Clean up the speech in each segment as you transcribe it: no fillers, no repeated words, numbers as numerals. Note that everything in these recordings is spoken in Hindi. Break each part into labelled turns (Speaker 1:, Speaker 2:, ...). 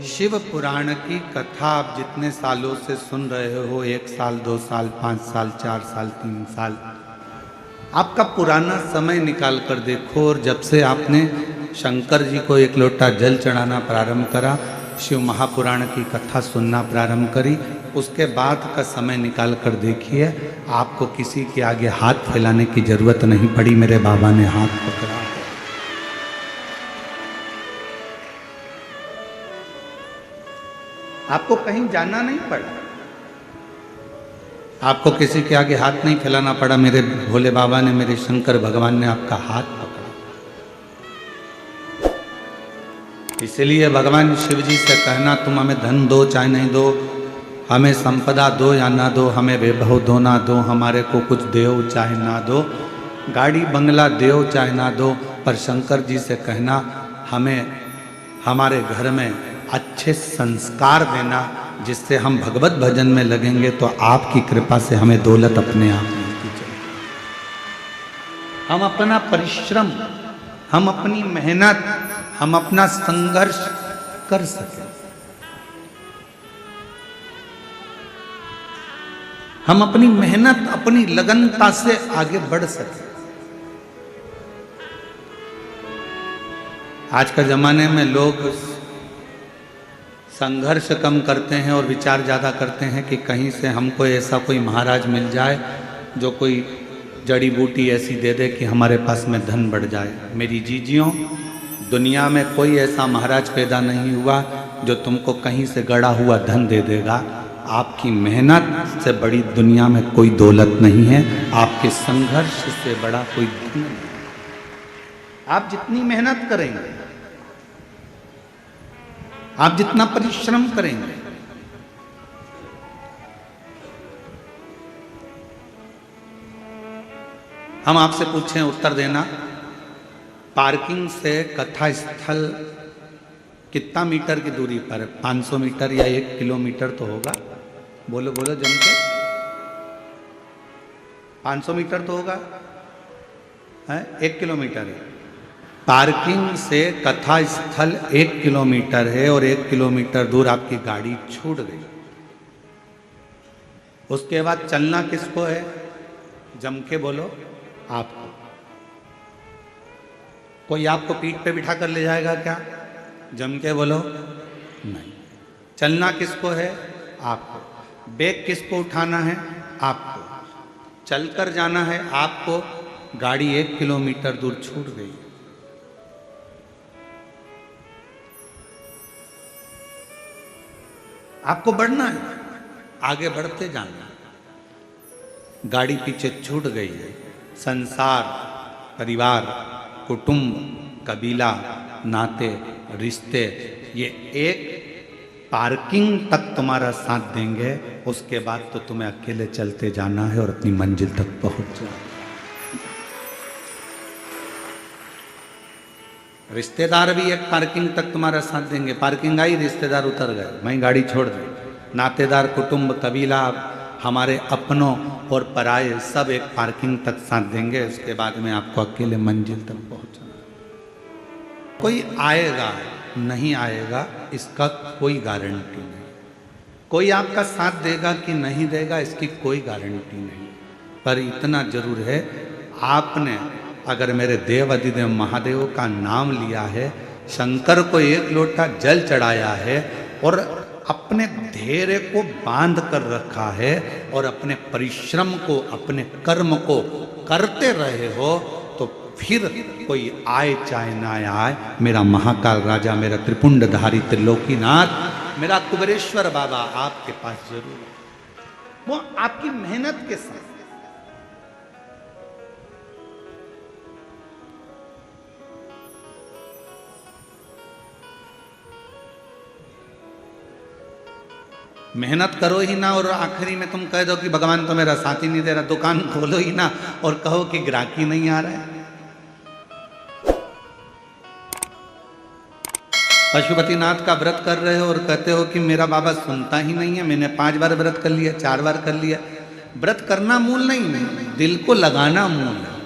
Speaker 1: शिव पुराण की कथा आप जितने सालों से सुन रहे हो, 1 साल 2 साल 5 साल 4 साल 3 साल, आपका पुराना समय निकाल कर देखो। और जब से आपने शंकर जी को 1 लोटा जल चढ़ाना प्रारंभ करा, शिव महापुराण की कथा सुनना प्रारंभ करी, उसके बाद का समय निकाल कर देखिए, आपको किसी के आगे हाथ फैलाने की जरूरत नहीं पड़ी। मेरे बाबा ने हाथ पकड़ा। आपको कहीं जाना नहीं पड़ा, आपको किसी के आगे हाथ नहीं फैलाना पड़ा। मेरे भोले बाबा ने, मेरे शंकर भगवान ने आपका हाथ पकड़ा। इसलिए भगवान शिव जी से कहना, तुम हमें धन दो चाहे नहीं दो, हमें संपदा दो या ना दो, हमें वैभव दो ना दो, हमारे को कुछ दो चाहे ना दो, गाड़ी बंगला दो चाहे ना दो, पर शंकर जी से कहना हमें हमारे घर में अच्छे संस्कार देना, जिससे हम भगवत भजन में लगेंगे तो आपकी कृपा से हमें दौलत अपने आप मिलती चले। हम अपना परिश्रम, हम अपनी मेहनत, हम अपना संघर्ष कर सकें, हम अपनी मेहनत, अपनी लगनता से आगे बढ़ सकें। आज के जमाने में लोग संघर्ष कम करते हैं और विचार ज़्यादा करते हैं कि कहीं से हमको ऐसा कोई महाराज मिल जाए जो कोई जड़ी बूटी ऐसी दे दे कि हमारे पास में धन बढ़ जाए। मेरी जीजियों, दुनिया में कोई ऐसा महाराज पैदा नहीं हुआ जो तुमको कहीं से गड़ा हुआ धन दे देगा। आपकी मेहनत से बड़ी दुनिया में कोई दौलत नहीं है, आपके संघर्ष से बड़ा कोई धन नहीं। आप जितनी मेहनत करेंगे, आप जितना परिश्रम करेंगे, हम आपसे पूछें उत्तर देना, पार्किंग से कथा स्थल कितना मीटर की दूरी पर है? 500 मीटर या 1 किलोमीटर तो होगा। बोलो बोलो जम के, 500 मीटर तो होगा है? 1 किलोमीटर है। पार्किंग से कथा स्थल 1 किलोमीटर है और 1 किलोमीटर दूर आपकी गाड़ी छूट गई। उसके बाद चलना किसको है? जम के बोलो, आपको। कोई आपको पीठ पे बिठा कर ले जाएगा क्या? जम के बोलो, नहीं। चलना किसको है? आपको। बैग किसको उठाना है? आपको। चलकर जाना है आपको। गाड़ी 1 किलोमीटर दूर छूट गई। आपको बढ़ना है, आगे बढ़ते जाना। गाड़ी पीछे छूट गई है। संसार, परिवार, कुटुंब, कबीला, नाते, रिश्ते, ये एक पार्किंग तक तुम्हारा साथ देंगे। उसके बाद तो तुम्हें अकेले चलते जाना है और अपनी मंजिल तक पहुंच जाना। रिश्तेदार भी एक पार्किंग तक तुम्हारा साथ देंगे। पार्किंग आई, रिश्तेदार उतर गए, वहीं गाड़ी छोड़ दी। नातेदार, कुटुंब, कबीला, हमारे अपनों और पराये सब एक पार्किंग तक साथ देंगे। उसके बाद में आपको अकेले मंजिल तक पहुंचना। कोई आएगा, नहीं आएगा, इसका कोई गारंटी नहीं। कोई आपका साथ देगा कि नहीं देगा, इसकी कोई गारंटी नहीं। पर इतना जरूर है, आपने अगर मेरे देव अधिदेव महादेव का नाम लिया है, शंकर को 1 लोटा जल चढ़ाया है और अपने धैर्य को बांध कर रखा है और अपने परिश्रम को, अपने कर्म को करते रहे हो, तो फिर कोई आए चाहे ना आए, मेरा महाकाल राजा, मेरा त्रिपुंडधारी त्रिलोकीनाथ, मेरा कुबेरेश्वर बाबा आपके पास जरूर है। वो आपकी मेहनत के साथ। मेहनत करो ही ना और आखिरी में तुम कह दो कि भगवान तो मेरा साथ ही नहीं दे रहा। दुकान खोलो ही ना और कहो कि ग्राहकी नहीं आ रहा है। पशुपतिनाथ का व्रत कर रहे हो और कहते हो कि मेरा बाबा सुनता ही नहीं है। मैंने 5 बार व्रत कर लिया, 4 बार कर लिया। व्रत करना मूल नहीं है, दिल को लगाना मूल है।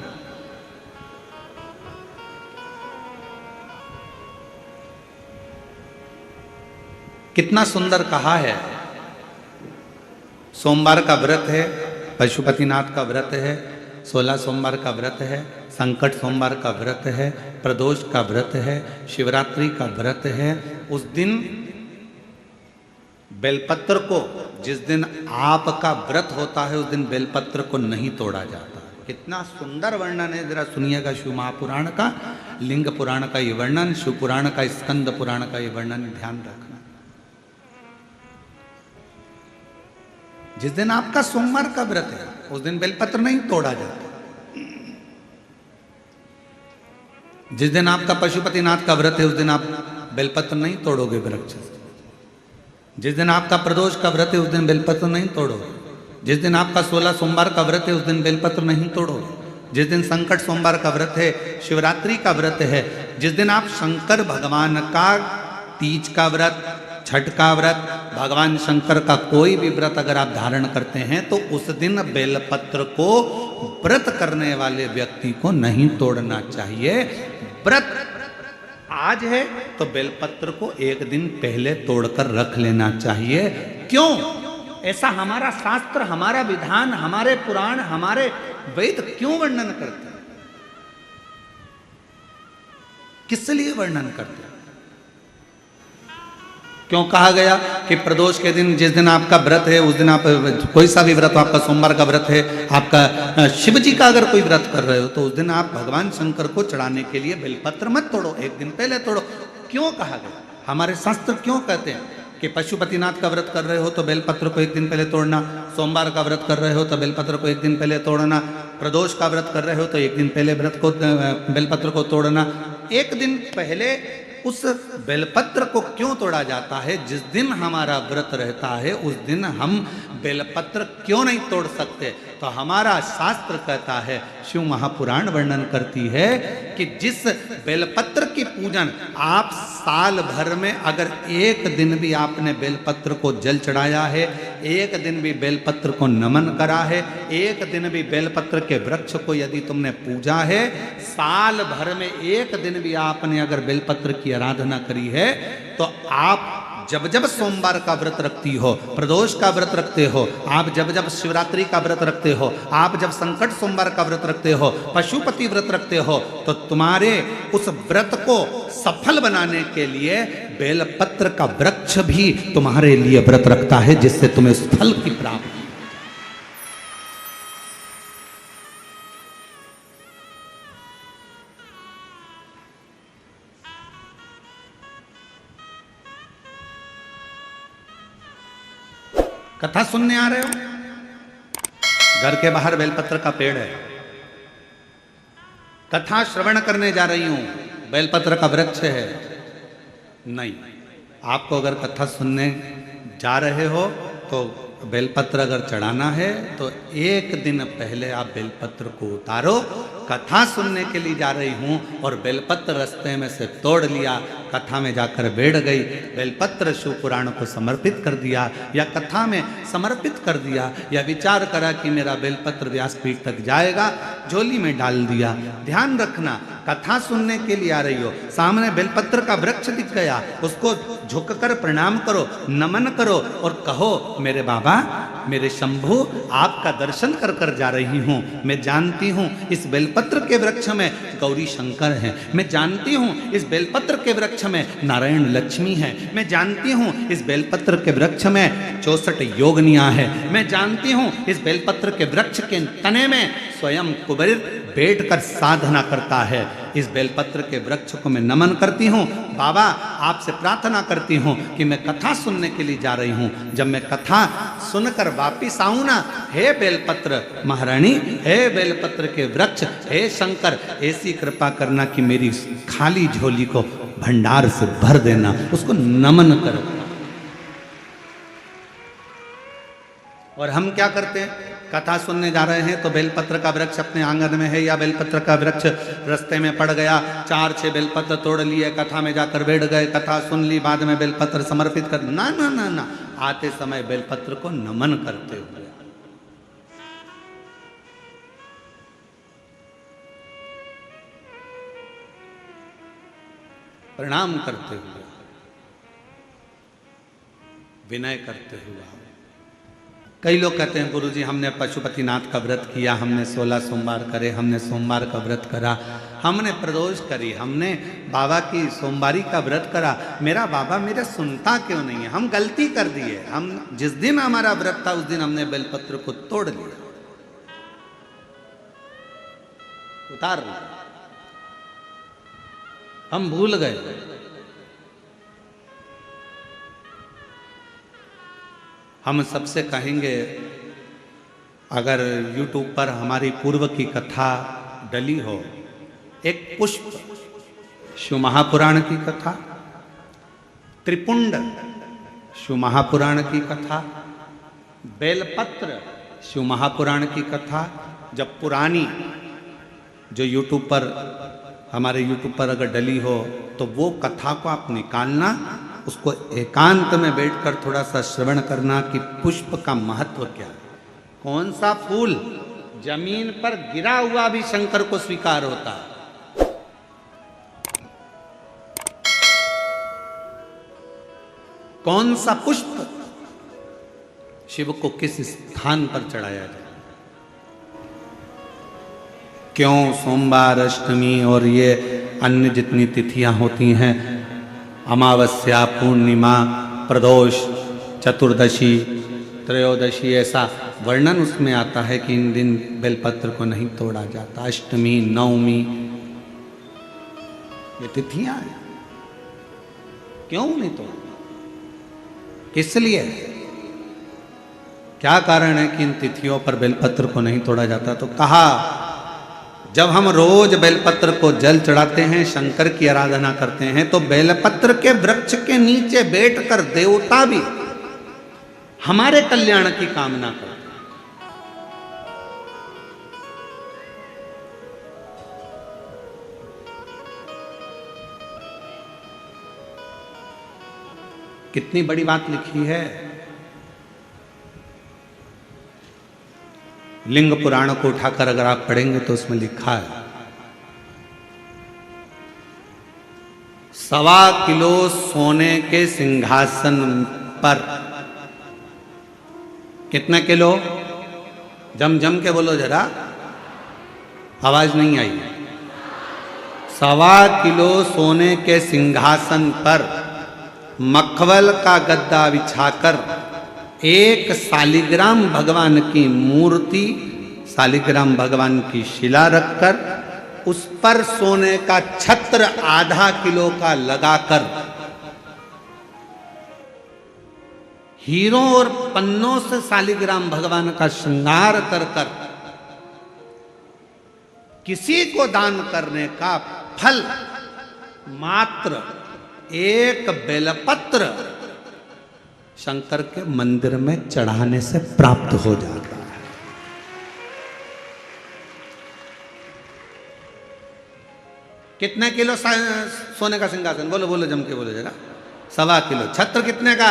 Speaker 1: कितना सुंदर कहा है। सोमवार का व्रत है, पशुपतिनाथ का व्रत है, 16 सोमवार का व्रत है, संकट सोमवार का व्रत है, प्रदोष का व्रत है, शिवरात्रि का व्रत है। उस दिन बेलपत्र को, जिस दिन आपका व्रत होता है उस दिन बेलपत्र को नहीं तोड़ा जाता। कितना सुंदर वर्णन है, जरा सुनिएगा शिव महापुराण का, लिंग पुराण का ये वर्णन, शिव पुराण का, स्कंद पुराण का ये वर्णन ध्यान रखना। जिस दिन आपका सोमवार का व्रत है उस दिन बेलपत्र नहीं तोड़ा जाता। जिस दिन आपका पशुपतिनाथ का व्रत है उस दिन आप बेलपत्र नहीं तोड़ोगे वृक्ष से। जिस दिन आपका प्रदोष का व्रत है उस दिन बेलपत्र नहीं तोड़ोगे। जिस दिन आपका 16 सोमवार का व्रत है उस दिन बेलपत्र नहीं तोड़ोगे। जिस दिन संकट सोमवार का व्रत है, शिवरात्रि का व्रत है, जिस दिन आप शंकर भगवान का तीज का व्रत, छठ का व्रत, भगवान शंकर का कोई भी व्रत अगर आप धारण करते हैं तो उस दिन बेलपत्र को व्रत करने वाले व्यक्ति को नहीं तोड़ना चाहिए। व्रत आज है तो बेलपत्र को एक दिन पहले तोड़कर रख लेना चाहिए। क्यों? ऐसा हमारा शास्त्र, हमारा विधान, हमारे पुराण, हमारे वेद क्यों वर्णन करते हैं? किस लिए वर्णन करते हैं? क्यों कहा गया कि प्रदोष के दिन, जिस दिन आपका व्रत है उस दिन आप कोई सा भी व्रत हो, आपका सोमवार का व्रत है, आपका शिव जी का अगर कोई व्रत कर रहे हो तो उस दिन आप भगवान शंकर को चढ़ाने के लिए बेलपत्र मत तोड़ो, एक दिन पहले तोड़ो। क्यों कहा गया? हमारे शास्त्र क्यों कहते हैं कि पशुपतिनाथ का व्रत कर रहे हो तो बेलपत्र को एक दिन पहले तोड़ना, सोमवार का व्रत कर रहे हो तो बेलपत्र को एक दिन पहले तोड़ना, प्रदोष का व्रत कर रहे हो तो एक दिन पहले बेलपत्र को तोड़ना। एक दिन पहले उस बेलपत्र को क्यों तोड़ा जाता है? जिस दिन हमारा व्रत रहता है उस दिन हम बेलपत्र क्यों नहीं तोड़ सकते? तो हमारा शास्त्र कहता है, शिव महापुराण वर्णन करती है कि जिस बेलपत्र की पूजन आप साल भर में अगर एक दिन भी आपने बेलपत्र को जल चढ़ाया है, एक दिन भी बेलपत्र को नमन करा है, एक दिन भी बेलपत्र के वृक्ष को यदि तुमने पूजा है, साल भर में एक दिन भी आपने अगर बेलपत्र की आराधना करी है, तो आप जब जब सोमवार का व्रत रखती हो, प्रदोष का व्रत रखते हो, आप जब जब शिवरात्रि का व्रत रखते हो, आप जब संकट सोमवार का व्रत रखते हो, पशुपति व्रत रखते हो, तो तुम्हारे उस व्रत को सफल बनाने के लिए बेलपत्र का वृक्ष भी तुम्हारे लिए व्रत रखता है, जिससे तुम्हें उस फल की प्राप्ति। कथा सुनने आ रहे हो? घर के बाहर बेलपत्र का पेड़ है, कथा श्रवण करने जा रही हूं, बेलपत्र का वृक्ष है। नहीं, आपको अगर कथा सुनने जा रहे हो तो बेलपत्र अगर चढ़ाना है तो एक दिन पहले आप बेलपत्र को उतारो। कथा सुनने के लिए जा रही हूं और बेलपत्र रास्ते में से तोड़ लिया, कथा में जाकर बैठ गई, बेलपत्र शिव पुराण को समर्पित कर दिया या कथा में समर्पित कर दिया, या विचार करा कि मेरा बेलपत्र व्यासपीठ तक जाएगा, झोली में डाल दिया। ध्यान रखना, कथा सुनने के लिए आ रही हो, सामने बेलपत्र का वृक्ष दिख गया, उसको झुककर प्रणाम करो, नमन करो और कहो, मेरे बाबा, मेरे शंभु, आपका दर्शन कर कर जा रही हूँ। मैं जानती हूँ इस बेलपत्र के वृक्ष में गौरी शंकर हैं, मैं जानती हूँ इस बेलपत्र के वृक्ष में नारायण लक्ष्मी है, मैं जानती हूँ इस बेलपत्र के वृक्ष में 64 योगनियाँ हैं, मैं जानती हूँ इस बेलपत्र के वृक्ष के तने में स्वयं कुबेर बैठकर साधना करता है। इस बेलपत्र के वृक्ष को मैं नमन करती हूँ। बाबा, आपसे प्रार्थना करती हूँ कि मैं कथा सुनने के लिए जा रही हूँ, जब मैं कथा सुनकर वापिस आऊँ ना, हे बेलपत्र महारानी, हे बेलपत्र के वृक्ष, हे शंकर, ऐसी कृपा करना कि मेरी खाली झोली को भंडार से भर देना, उसको नमन करो। और हम क्या करते हैं? कथा सुनने जा रहे हैं तो बेलपत्र का वृक्ष अपने आंगन में है या बेलपत्र का वृक्ष रास्ते में पड़ गया, 4-6 बेलपत्र तोड़ लिए, कथा में जाकर बैठ गए, कथा सुन ली, बाद में बेलपत्र समर्पित कर, ना ना ना ना, आते समय बेलपत्र को नमन करते हुए, प्रणाम करते हुए। विनय करते हुए आओ। कई लोग कहते हैं गुरुजी हमने पशुपतिनाथ का व्रत किया, हमने 16 सोमवार करे, हमने सोमवार का व्रत करा, हमने प्रदोष करी, हमने बाबा की सोमवारी का व्रत करा, मेरा बाबा मेरे सुनता क्यों नहीं है? हम गलती कर दिए। हम जिस दिन हमारा व्रत था उस दिन हमने बेलपत्र को तोड़ लिया, उतार लिया, हम भूल गए। हम सबसे कहेंगे अगर YouTube पर हमारी पूर्व की कथा डली हो, एक पुष्प शिव महापुराण की कथा, त्रिपुंड शिव महापुराण की कथा, बेलपत्र शिव महापुराण की कथा, जब पुरानी जो YouTube पर हमारे YouTube पर अगर डली हो तो वो कथा को आप निकालना, उसको एकांत में बैठकर थोड़ा सा श्रवण करना कि पुष्प का महत्व क्या है। कौन सा फूल जमीन पर गिरा हुआ भी शंकर को स्वीकार होता है। कौन सा पुष्प शिव को किस स्थान पर चढ़ाया जाए। क्यों सोमवार, अष्टमी और ये अन्य जितनी तिथियां होती हैं, अमावस्या, पूर्णिमा, प्रदोष, चतुर्दशी, त्रयोदशी, ऐसा वर्णन उसमें आता है कि इन दिन बेलपत्र को नहीं तोड़ा जाता। अष्टमी, नवमी, ये तिथियां हैं, क्यों नहीं तोड़ा? किस लिए? क्या कारण है कि इन तिथियों पर बेलपत्र को नहीं तोड़ा जाता? तो कहा जब हम रोज बेलपत्र को जल चढ़ाते हैं, शंकर की आराधना करते हैं, तो बेलपत्र के वृक्ष के नीचे बैठकर देवता भी हमारे कल्याण की कामना करते हैं। कितनी बड़ी बात लिखी है। लिंग पुराण को उठाकर अगर आप पढ़ेंगे तो उसमें लिखा है 1.25 किलो सोने के सिंहासन पर, कितने किलो? जम जम के बोलो जरा, आवाज नहीं आई। 1.25 किलो सोने के सिंहासन पर मखमल का गद्दा बिछाकर एक शालिग्राम भगवान की मूर्ति, शालिग्राम भगवान की शिला रखकर उस पर सोने का छत्र 0.5 किलो का लगाकर हीरों और पन्नों से शालिग्राम भगवान का श्रृंगार कर कर किसी को दान करने का फल मात्र एक बेलपत्र शंकर के मंदिर में चढ़ाने से प्राप्त हो जाता है। कितने किलो सोने का सिंहासन? बोलो बोलो जम के बोलो जरा। 1.25 किलो। छत्र कितने का?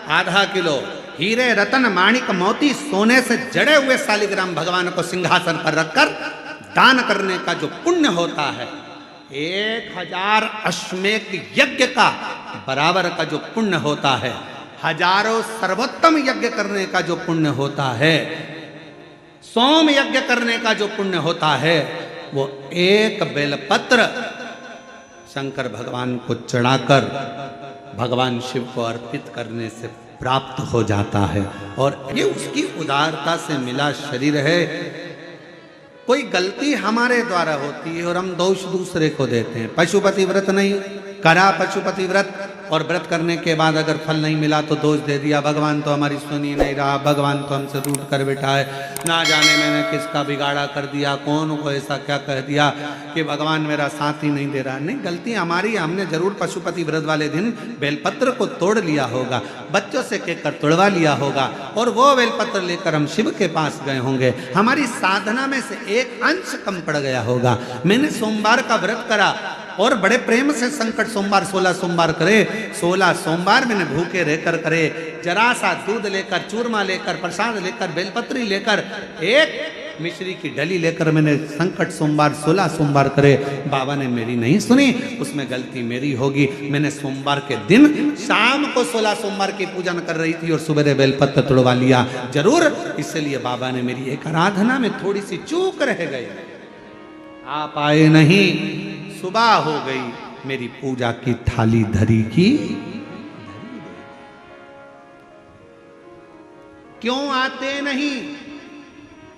Speaker 1: 0.5 किलो। हीरे, रतन, माणिक, मोती, सोने से जड़े हुए शालिग्राम भगवान को सिंहासन पर रखकर दान करने का जो पुण्य होता है, 1000 अश्वमेध यज्ञ का बराबर का जो पुण्य होता है, हजारों सर्वोत्तम यज्ञ करने का जो पुण्य होता है, सोम यज्ञ करने का जो पुण्य होता है, वो एक बेलपत्र शंकर भगवान को चढ़ाकर भगवान शिव को अर्पित करने से प्राप्त हो जाता है। और ये उसकी उदारता से मिला शरीर है। कोई गलती हमारे द्वारा होती है और हम दोष दूसरे को देते हैं। पशुपति व्रत नहीं करा, पशुपति व्रत, और व्रत करने के बाद अगर फल नहीं मिला तो दोष दे दिया, भगवान तो हमारी सुनी नहीं रहा, भगवान तो हमसे रूठ कर बैठा है, ना जाने मैंने किसका बिगाड़ा कर दिया, कौन को ऐसा क्या कह दिया कि भगवान मेरा साथ ही नहीं दे रहा। नहीं, गलती हमारी। हमने जरूर पशुपति व्रत वाले दिन बेलपत्र को तोड़ लिया होगा, बच्चों से कहकर तोड़वा लिया होगा, और वो बेलपत्र लेकर हम शिव के पास गए होंगे। हमारी साधना में से एक अंश कम पड़ गया होगा। मैंने सोमवार का व्रत करा और बड़े प्रेम से संकट सोमवार 16 सोमवार करे, 16 सोमवार मैंने भूखे रहकर करे, जरा सा दूध लेकर, चूरमा लेकर, प्रसाद लेकर, बेलपत्री लेकर, एक मिश्री की डली लेकर मैंने संकट सोमवार 16 सोमवार करे, बाबा ने मेरी नहीं सुनी, उसमें गलती मेरी होगी। मैंने सोमवार के दिन शाम को 16 सोमवार की पूजन कर रही थी और सुबह बेलपत्र तोड़वा लिया जरूर, इसलिए बाबा ने मेरी एक आराधना में थोड़ी सी चूक रह गई। आप आए नहीं, सुबह हो गई, मेरी पूजा की थाली धरी की। क्यों आते नहीं?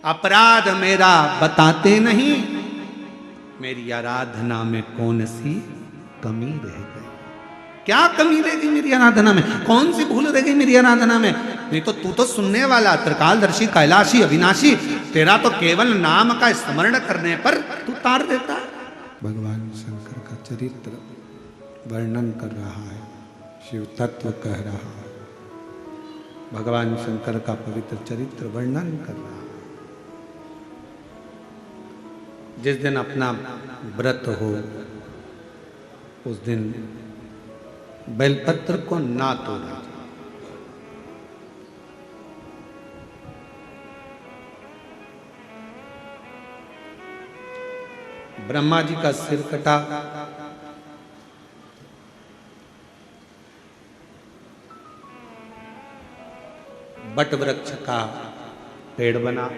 Speaker 1: अपराध मेरा बताते नहीं, मेरी आराधना में कौन सी कमी रह गई? क्या कमी रह गई मेरी आराधना में? कौन सी भूल रह गई मेरी आराधना में? नहीं तो तू तो सुनने वाला, त्रिकालदर्शी, कैलाशी, अविनाशी, तेरा तो केवल नाम का स्मरण करने पर तू तार देता। भगवान शंकर का चरित्र वर्णन कर रहा है, शिव तत्व कह रहा है, भगवान शंकर का पवित्र चरित्र वर्णन कर रहा है। जिस दिन अपना व्रत हो उस दिन बेलपत्र को ना तोड़ना। ब्रह्मा जी का सिर कटा, बट वृक्ष का पेड़ बना,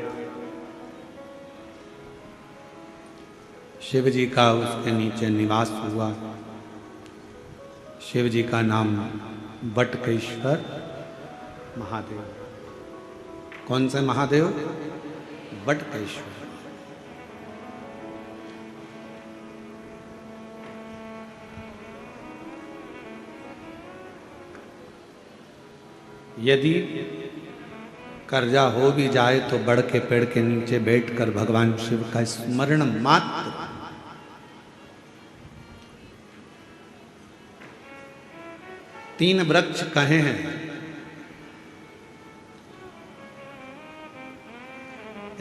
Speaker 1: शिव जी का उसके नीचे निवास हुआ। शिव जी का नाम बटकेश्वर महादेव। कौन से महादेव? बटकेश्वर। यदि कर्जा हो भी जाए तो बड़ के पेड़ के नीचे बैठकर भगवान शिव का स्मरण मात्र, तीन वृक्ष कहे हैं,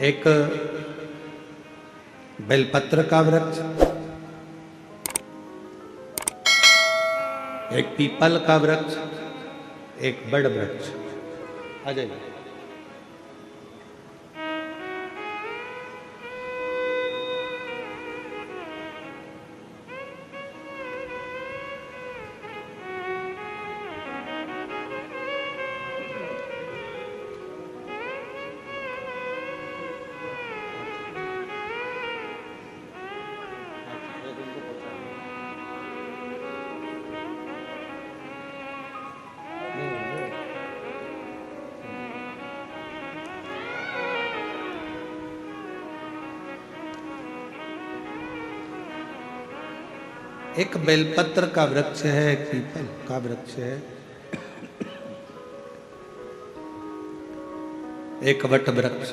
Speaker 1: एक बेलपत्र का वृक्ष, एक पीपल का वृक्ष, एक बड़ वृक्ष। अजय एक बेलपत्र का वृक्ष है, एक पीपल का वृक्ष है, एक वट वृक्ष।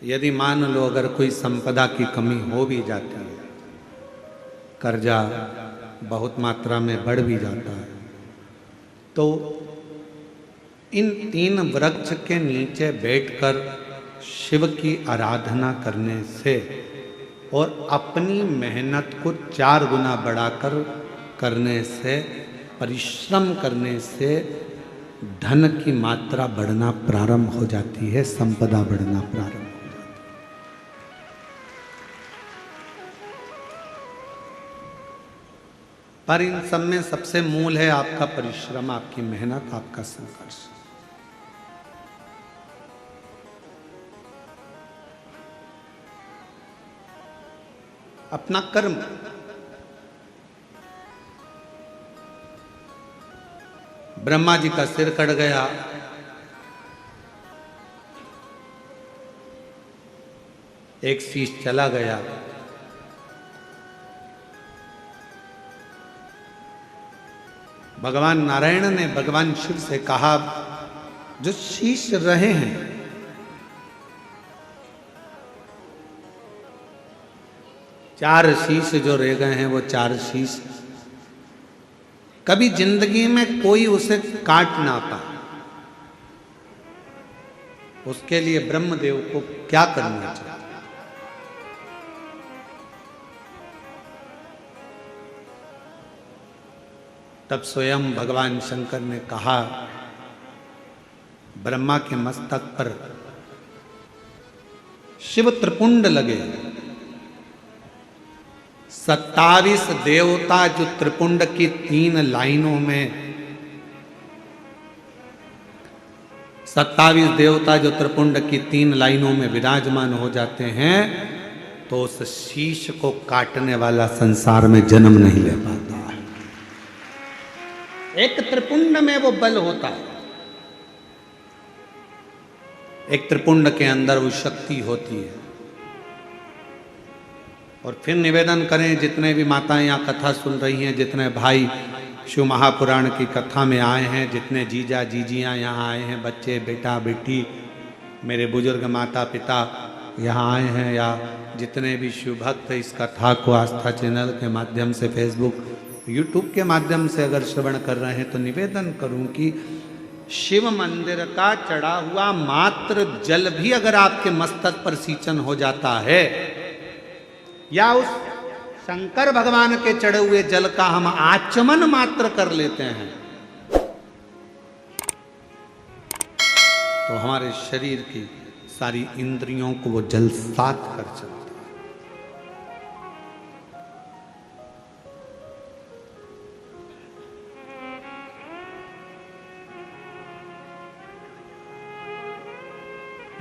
Speaker 1: यदि मान लो अगर कोई संपदा की कमी हो भी जाती है, कर्जा बहुत मात्रा में बढ़ भी जाता है, तो इन तीन वृक्ष के नीचे बैठकर शिव की आराधना करने से और अपनी मेहनत को 4 गुना बढ़ाकर करने से, परिश्रम करने से धन की मात्रा बढ़ना प्रारंभ हो जाती है, संपदा बढ़ना प्रारंभ हो जाती है। पर इन सब में सबसे मूल है आपका परिश्रम, आपकी मेहनत, आपका संघर्ष। अपना कर्म। ब्रह्मा जी का सिर कट गया, एक शीश चला गया, भगवान नारायण ने भगवान शिव से कहा, जो शीश रहे हैं चार शीश जो रह गए हैं, वो 4 शीश कभी जिंदगी में कोई उसे काट ना पाए। उसके लिए ब्रह्मदेव को क्या करना चाहिए? तब स्वयं भगवान शंकर ने कहा, ब्रह्मा के मस्तक पर शिव त्रिपुंड लगे। 27 देवता जो त्रिपुंड की 3 लाइनों में, 27 देवता जो त्रिपुंड की 3 लाइनों में विराजमान हो जाते हैं, तो उस शीश को काटने वाला संसार में जन्म नहीं ले पाता। एक त्रिपुंड में वो बल होता है, एक त्रिपुंड के अंदर वो शक्ति होती है। और फिर निवेदन करें, जितने भी माताएं यहाँ कथा सुन रही हैं, जितने भाई शिव महापुराण की कथा में आए हैं, जितने जीजा जीजियाँ यहाँ आए हैं, बच्चे बेटा बेटी, मेरे बुजुर्ग माता पिता यहाँ आए हैं, या जितने भी शिव भक्त इस कथा को आस्था चैनल के माध्यम से, फेसबुक यूट्यूब के माध्यम से अगर श्रवण कर रहे हैं, तो निवेदन करूं कि शिव मंदिर का चढ़ा हुआ मात्र जल भी अगर आपके मस्तक पर सींचन हो जाता है, या उस शंकर भगवान के चढ़े हुए जल का हम आचमन मात्र कर लेते हैं, तो हमारे शरीर की सारी इंद्रियों को वो जल सात कर चलता है।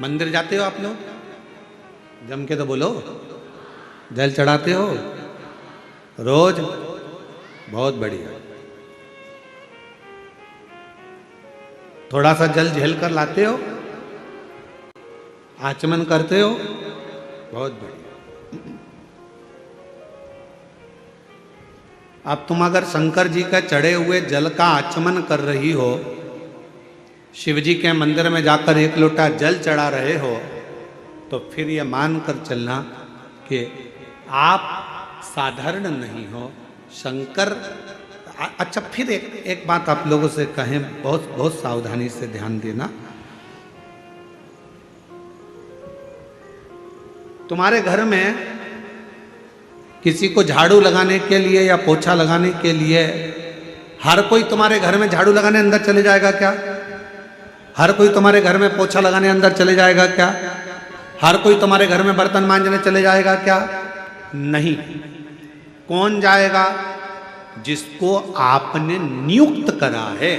Speaker 1: मंदिर जाते हो आप लोग? जम के तो बोलो। जल चढ़ाते हो रोज? बहुत बढ़िया। थोड़ा सा जल झेल कर लाते हो, आचमन करते हो, बहुत बढ़िया। अब तुम अगर शंकर जी का चढ़े हुए जल का आचमन कर रही हो, शिव जी के मंदिर में जाकर 1 लोटा जल चढ़ा रहे हो, तो फिर ये मान कर चलना कि आप साधारण नहीं हो। शंकर, अच्छा फिर एक बात आप लोगों से कहें, बहुत सावधानी से ध्यान देना। तुम्हारे घर में किसी को झाड़ू लगाने के लिए या पोछा लगाने के लिए, हर कोई तुम्हारे घर में झाड़ू लगाने अंदर चले जाएगा क्या? हर कोई तुम्हारे घर में पोछा लगाने अंदर चले जाएगा क्या? हर कोई तुम्हारे घर में बर्तन मांजने चले जाएगा क्या? नहीं। कौन जाएगा? जिसको आपने नियुक्त करा है।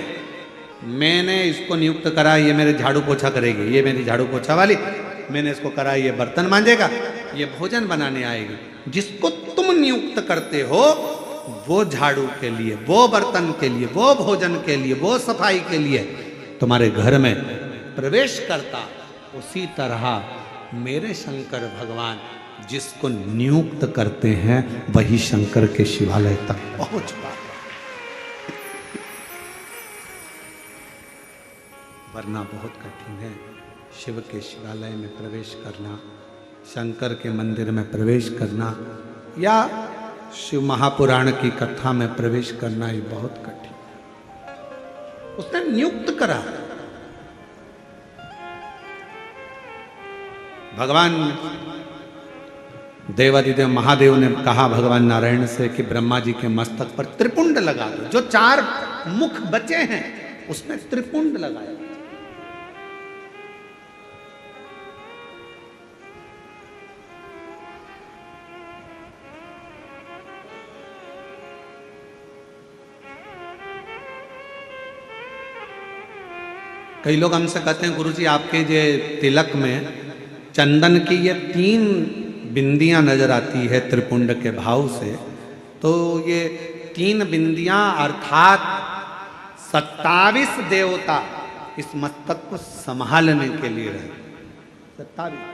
Speaker 1: मैंने इसको नियुक्त करा, ये मेरे झाड़ू पोछा करेगी, ये मेरी झाड़ू पोछा वाली, मैंने इसको करा, ये बर्तन मांजेगा, ये भोजन बनाने आएगी। जिसको तुम नियुक्त करते हो, वो झाड़ू के लिए, वो बर्तन के लिए, वो भोजन के लिए, वो सफाई के लिए तुम्हारे घर में प्रवेश करता, उसी तरह मेरे शंकर भगवान जिसको नियुक्त करते हैं, वही शंकर के शिवालय तक पहुंच पाता। वरना बहुत कठिन है शिव के शिवालय में प्रवेश करना, शंकर के मंदिर में प्रवेश करना, या शिव महापुराण की कथा में प्रवेश करना, ये बहुत कठिन। उसने नियुक्त करा। भगवान देवादिदेव महादेव ने कहा भगवान नारायण से कि ब्रह्मा जी के मस्तक पर त्रिपुंड लगा दो। जो 4 मुख बचे हैं उसमें त्रिपुंड लगाया। कई लोग हमसे कहते हैं, गुरुजी आपके ये तिलक में चंदन की ये 3 बिंदियां नजर आती है त्रिपुंड के भाव से, तो ये 3 बिंदियां अर्थात 27 देवता इस मस्तक को संभालने के लिए रहे। 27।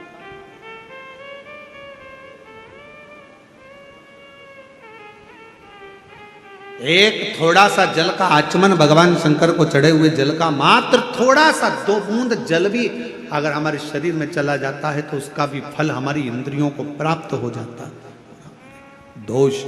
Speaker 1: एक थोड़ा सा जल का आचमन भगवान शंकर को चढ़े हुए जल का, मात्र थोड़ा सा 2 बूंद जल भी अगर हमारे शरीर में चला जाता है, तो उसका भी फल हमारी इंद्रियों को प्राप्त हो जाता है। दोष,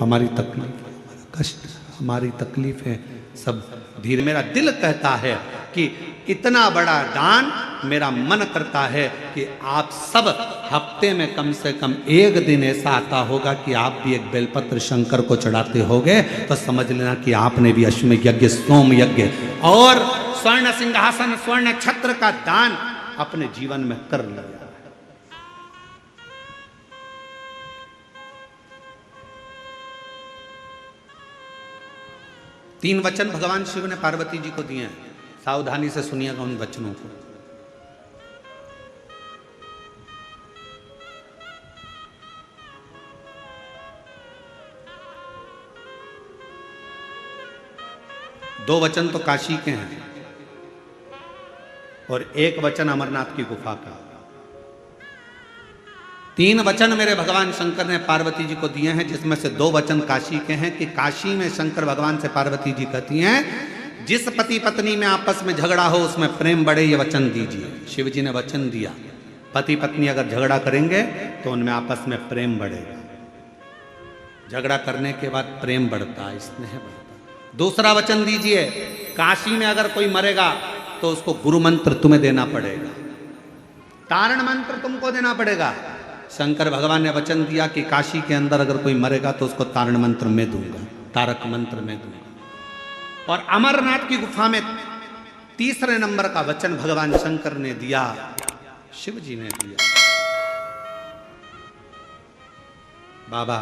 Speaker 1: हमारी तकलीफ, हमारा कष्ट हमारी तकलीफें सब धीरे। मेरा दिल कहता है कि इतना बड़ा दान, मेरा मन करता है कि आप सब हफ्ते में कम से कम एक दिन ऐसा आता होगा कि आप भी एक बेलपत्र शंकर को चढ़ाते होगे, तो समझ लेना कि आपने भी अश्वमेध यज्ञ, सोम यज्ञ और स्वर्ण सिंहासन, स्वर्ण छत्र का दान अपने जीवन में कर लिया। 3 वचन भगवान शिव ने पार्वती जी को दिए हैं, सावधानी से सुनिएगा उन वचनों को। दो वचन तो काशी के हैं और एक वचन अमरनाथ की गुफा का। 3 वचन मेरे भगवान शंकर ने पार्वती जी को दिए हैं, जिसमें से 2 वचन काशी के हैं कि काशी में शंकर भगवान से पार्वती जी कहती हैं, जिस पति पत्नी में आपस में झगड़ा हो उसमें प्रेम बढ़े, ये वचन दीजिए। शिव जी ने वचन दिया, पति पत्नी अगर झगड़ा करेंगे तो उनमें आपस में प्रेम बढ़ेगा। झगड़ा करने के बाद प्रेम बढ़ता है, स्नेह बढ़ता है। दूसरा वचन दीजिए, काशी में अगर कोई मरेगा तो उसको गुरु मंत्र तुम्हें देना पड़ेगा, तारण मंत्र तुमको देना पड़ेगा। शंकर भगवान ने वचन दिया कि काशी के अंदर अगर कोई मरेगा तो उसको तारण मंत्र में दूंगा, तारक मंत्र में दूंगा। और अमरनाथ की गुफा में तीसरे नंबर का वचन भगवान शंकर ने दिया, शिव जी ने दिया, बाबा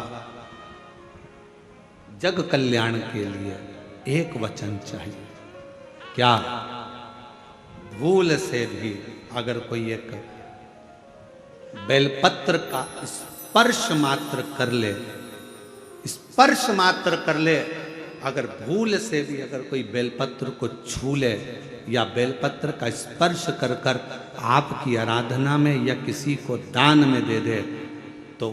Speaker 1: जग कल्याण के लिए एक वचन चाहिए। क्या? भूल से भी अगर कोई एक बेलपत्र का स्पर्श मात्र कर ले, स्पर्श मात्र कर ले, अगर भूल से भी अगर कोई बेलपत्र को छू ले या बेलपत्र का स्पर्श कर कर आपकी आराधना में या किसी को दान में दे दे, तो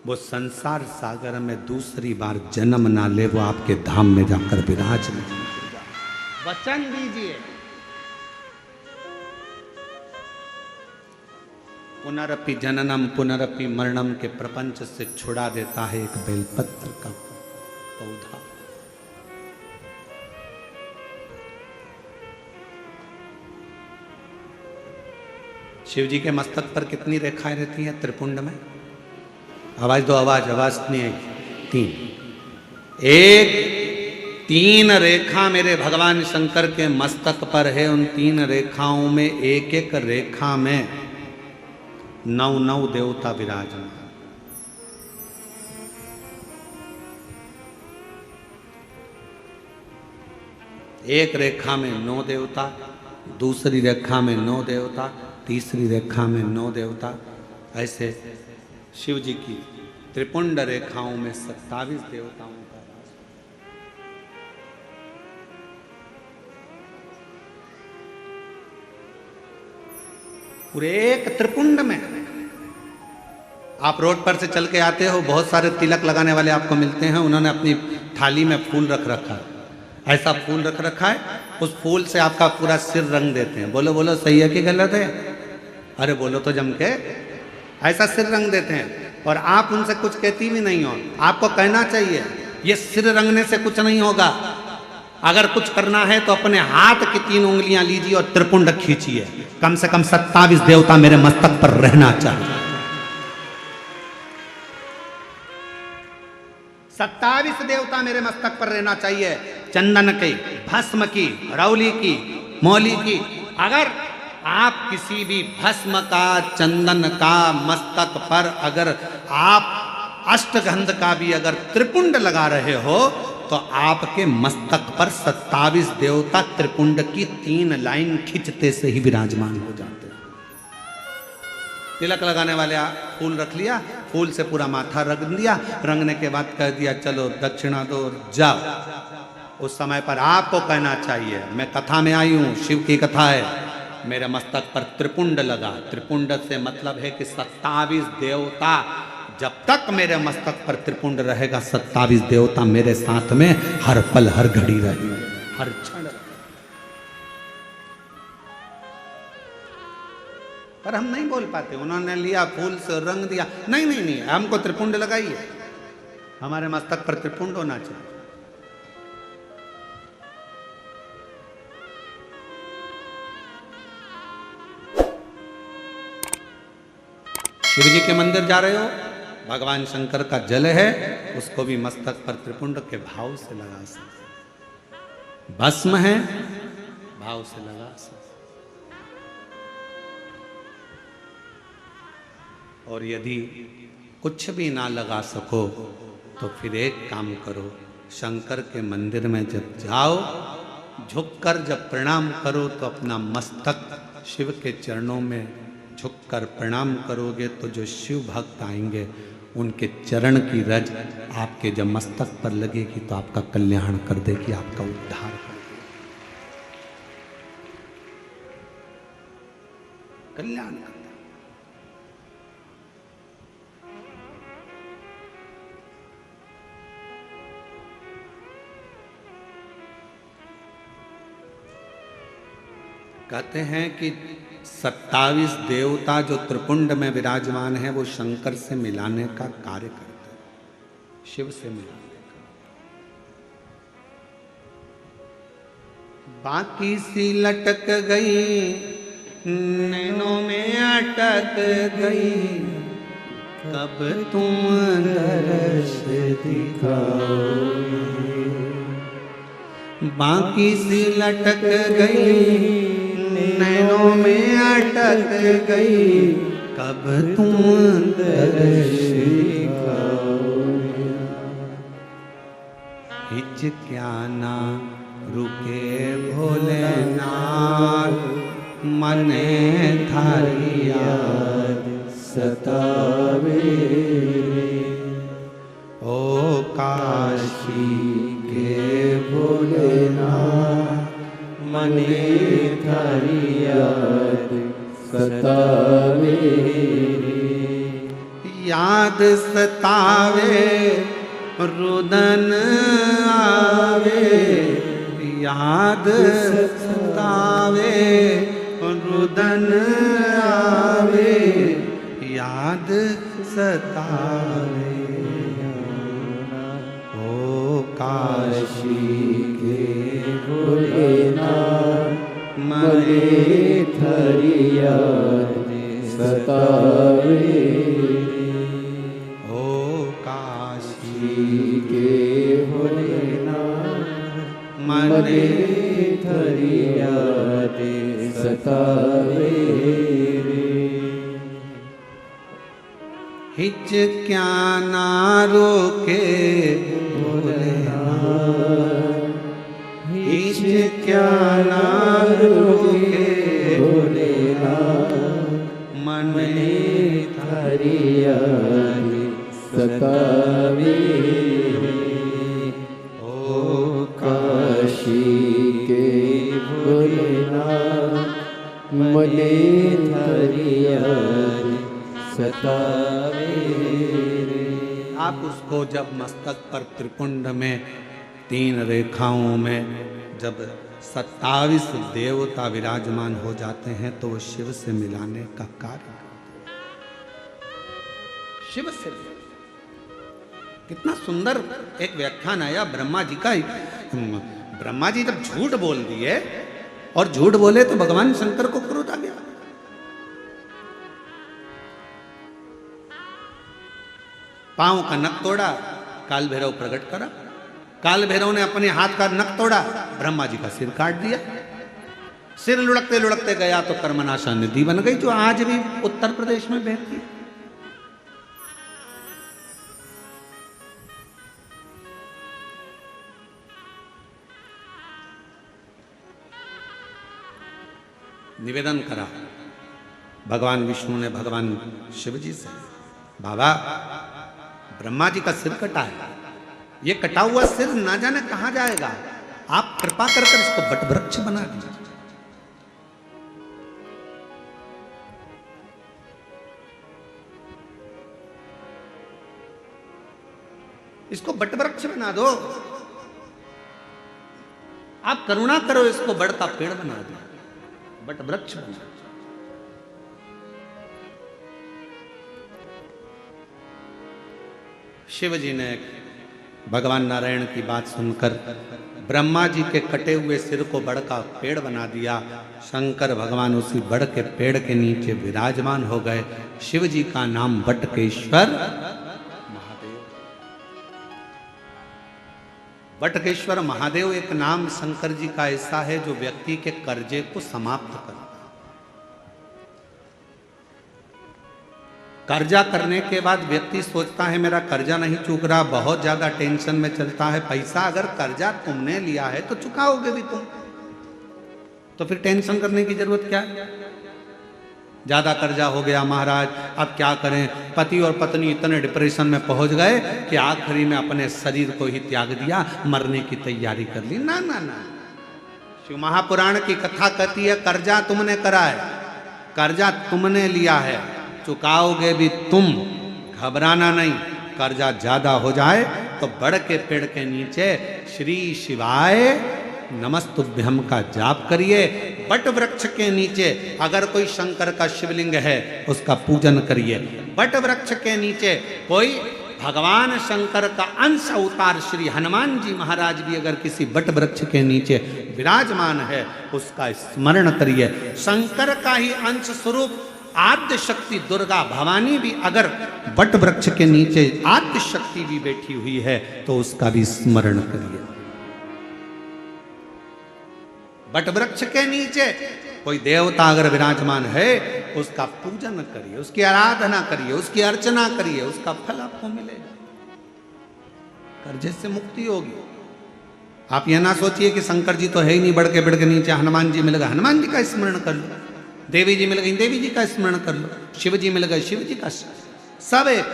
Speaker 1: वो संसार सागर में दूसरी बार जन्म ना ले, वो आपके धाम में जाकर विराज नहीं। वचन दीजिए, पुनरपि जननम पुनरपि मरणम के प्रपंच से छुड़ा देता है एक बेलपत्र का पौधा। शिव जी के मस्तक पर कितनी रेखाएं रहती हैं त्रिपुंड में? आवाज दो, आवाज नहीं आई। 3 एक 3 रेखा मेरे भगवान शंकर के मस्तक पर है। उन 3 रेखाओं में एक एक रेखा में 9 देवता विराजमान। एक रेखा में 9 देवता, दूसरी रेखा में 9 देवता, तीसरी रेखा में 9 देवता। ऐसे शिव जी की त्रिपुंड रेखाओं में 27 देवताओं का वास। पूरे एक त्रिपुंड में आप रोड पर से चल के आते हो, बहुत सारे तिलक लगाने वाले आपको मिलते हैं, उन्होंने अपनी थाली में फूल रख रखा है, ऐसा फूल रख रखा है, उस फूल से आपका पूरा सिर रंग देते हैं। बोलो बोलो, सही है कि गलत है? अरे बोलो तो जम के। ऐसा सिर रंग देते हैं और आप उनसे कुछ कहती भी नहीं हो। आपको कहना चाहिए ये सिर रंगने से कुछ नहीं होगा, अगर कुछ करना है तो अपने हाथ की 3 उंगलियां लीजिए और त्रिपुंड खींचिए। कम से कम 27 देवता मेरे मस्तक पर रहना चाहिए। 27 देवता मेरे मस्तक पर रहना चाहिए। चंदन की, भस्म की, रौली की, मौली की। अगर आप किसी भी भस्म का, चंदन का मस्तक पर अगर आप अष्टगंध का भी अगर त्रिपुंड लगा रहे हो तो आपके मस्तक पर 27 देवता त्रिपुंड की 3 लाइन खींचते से ही विराजमान हो जाते हैं। तिलक लगाने वाले फूल रख लिया, फूल से पूरा माथा रंग दिया, रंगने के बाद कह दिया चलो दक्षिणा दो और जाओ। उस समय पर आपको कहना चाहिए, मैं कथा में आई हूं, शिव की कथा है, मेरे मस्तक पर त्रिपुंड लगा। त्रिपुंड से मतलब है कि 27 देवता, जब तक मेरे मस्तक पर त्रिपुंड रहेगा 27 देवता मेरे साथ में हर पल हर घड़ी रहेंगे, हर क्षण। पर हम नहीं बोल पाते, उन्होंने लिया फूल से रंग दिया, नहीं नहीं नहीं, हमको त्रिपुंड लगाइए, हमारे मस्तक पर त्रिपुंड होना चाहिए। शिव जी के मंदिर जा रहे हो, भगवान शंकर का जल है, उसको भी मस्तक पर त्रिपुंड के भाव से लगा सकते। भस्म है, भाव से लगा सकते। और यदि कुछ भी ना लगा सको तो फिर एक काम करो, शंकर के मंदिर में जब जाओ, झुककर जब प्रणाम करो तो अपना मस्तक शिव के चरणों में झुककर प्रणाम करोगे तो जो शिव भक्त आएंगे उनके चरण की रज आपके जब मस्तक पर लगेगी तो आपका कल्याण कर देगी, आपका उद्धार कर देगी, कल्याण कर देगी। कहते हैं कि 27 देवता जो त्रिपुंड में विराजमान है वो शंकर से मिलाने का कार्य करते हैं, शिव से मिलाने का। बाकी सी लटक गई, नैनों में अटक गई, कब तुम दर्श दिखाओगे। बाकी सी लटक गई, नैनों में अटक गई, कब तुम दर्श दिखाओगे। हिचक्या ना रुके भोलेनाथ, मने थारी याद सतावे। ओ काशी के भोलेनाथ, मने थारी याद सतावे। याद सतावे रुदन आवे, याद सतावे रुदन आवे, याद सतावे। ओ काशी के भोलेनाथ, मने थारी याद सतावे। ओ काशी के भोलेनाथ, मने थारी याद सतावे। हिचक्या ना रोके भोलेनाथ, हिचक्या ना रोके भोलेनाथ, मने थारी याद सतावे। ओ काशी के भोलेनाथ, मने थारी याद सतावे। आप उसको जब मस्तक पर त्रिपुंड में 3 रेखाओं में जब 27 देवता विराजमान हो जाते हैं तो वो शिव से मिलाने का कार्य करते हैं। शिव से कितना सुंदर एक व्याख्यान आया ब्रह्मा जी का। ब्रह्मा जी जब झूठ बोल दिए और झूठ बोले तो भगवान शंकर को क्रोध आ गया। पांव का नख तोड़ा, काल भैरव प्रकट करा, काल भैरव ने अपने हाथ का नख तोड़ा, ब्रह्मा जी का सिर काट दिया। सिर लुढ़कते लुढ़कते गया तो कर्मनाशा नदी बन गई, जो आज भी उत्तर प्रदेश में बहती है। निवेदन करा भगवान विष्णु ने भगवान शिव जी से, बाबा ब्रह्मा जी का सिर कटा है, ये कटा हुआ सिर ना जाने कहां जाएगा, आप कृपा कर इसको बट वृक्ष बना दीजिए। इसको बट वृक्ष बना दो, आप करुणा करो, इसको बढ़ता पेड़ बना दो, बट वृक्ष बना दो। शिव जी ने भगवान नारायण की बात सुनकर ब्रह्मा जी के कटे हुए सिर को बड़ का पेड़ बना दिया। शंकर भगवान उसी बड़ के पेड़ के नीचे विराजमान हो गए। शिव जी का नाम बटकेश्वर महादेव। बटकेश्वर महादेव एक नाम शंकर जी का ऐसा है जो व्यक्ति के कर्जे को समाप्त करता। कर्जा करने के बाद व्यक्ति सोचता है मेरा कर्जा नहीं चूक रहा, बहुत ज्यादा टेंशन में चलता है। पैसा अगर कर्जा तुमने लिया है तो चुकाओगे भी तुम, तो फिर टेंशन करने की जरूरत क्या है। ज्यादा कर्जा हो गया महाराज, अब क्या करें। पति और पत्नी इतने डिप्रेशन में पहुंच गए कि आखिरी में अपने शरीर को ही त्याग दिया, मरने की तैयारी कर ली। ना ना ना, शिव महापुराण की कथा कहती है कर्जा तुमने करा है, कर्जा तुमने लिया है, चुकाओगे भी तुम, घबराना नहीं। कर्जा ज्यादा हो जाए तो बड़ के पेड़ के नीचे श्री शिवाय नमस्तुभ्यम का जाप करिए। बट वृक्ष के नीचे अगर कोई शंकर का शिवलिंग है उसका पूजन करिए। बट वृक्ष के नीचे कोई भगवान शंकर का अंश अवतार श्री हनुमान जी महाराज भी अगर किसी बट वृक्ष के नीचे विराजमान है उसका स्मरण करिए। शंकर का ही अंश स्वरूप आद्य शक्ति दुर्गा भवानी भी अगर बट वृक्ष के नीचे आद्य शक्ति भी बैठी हुई है तो उसका भी स्मरण करिए। बट वृक्ष के नीचे कोई देवता अगर विराजमान है उसका पूजन करिए, उसकी आराधना करिए, उसकी अर्चना करिए, उसका फल आपको मिलेगा, कर्जे से मुक्ति होगी। आप यह ना सोचिए कि शंकर जी तो है ही नहीं, बढ़ के नीचे हनुमान जी मिल गए, हनुमान जी का स्मरण कर लो। देवी जी मिल गई, देवी जी का स्मरण कर लो। शिव जी मिल गए, शिव जी का। सब एक।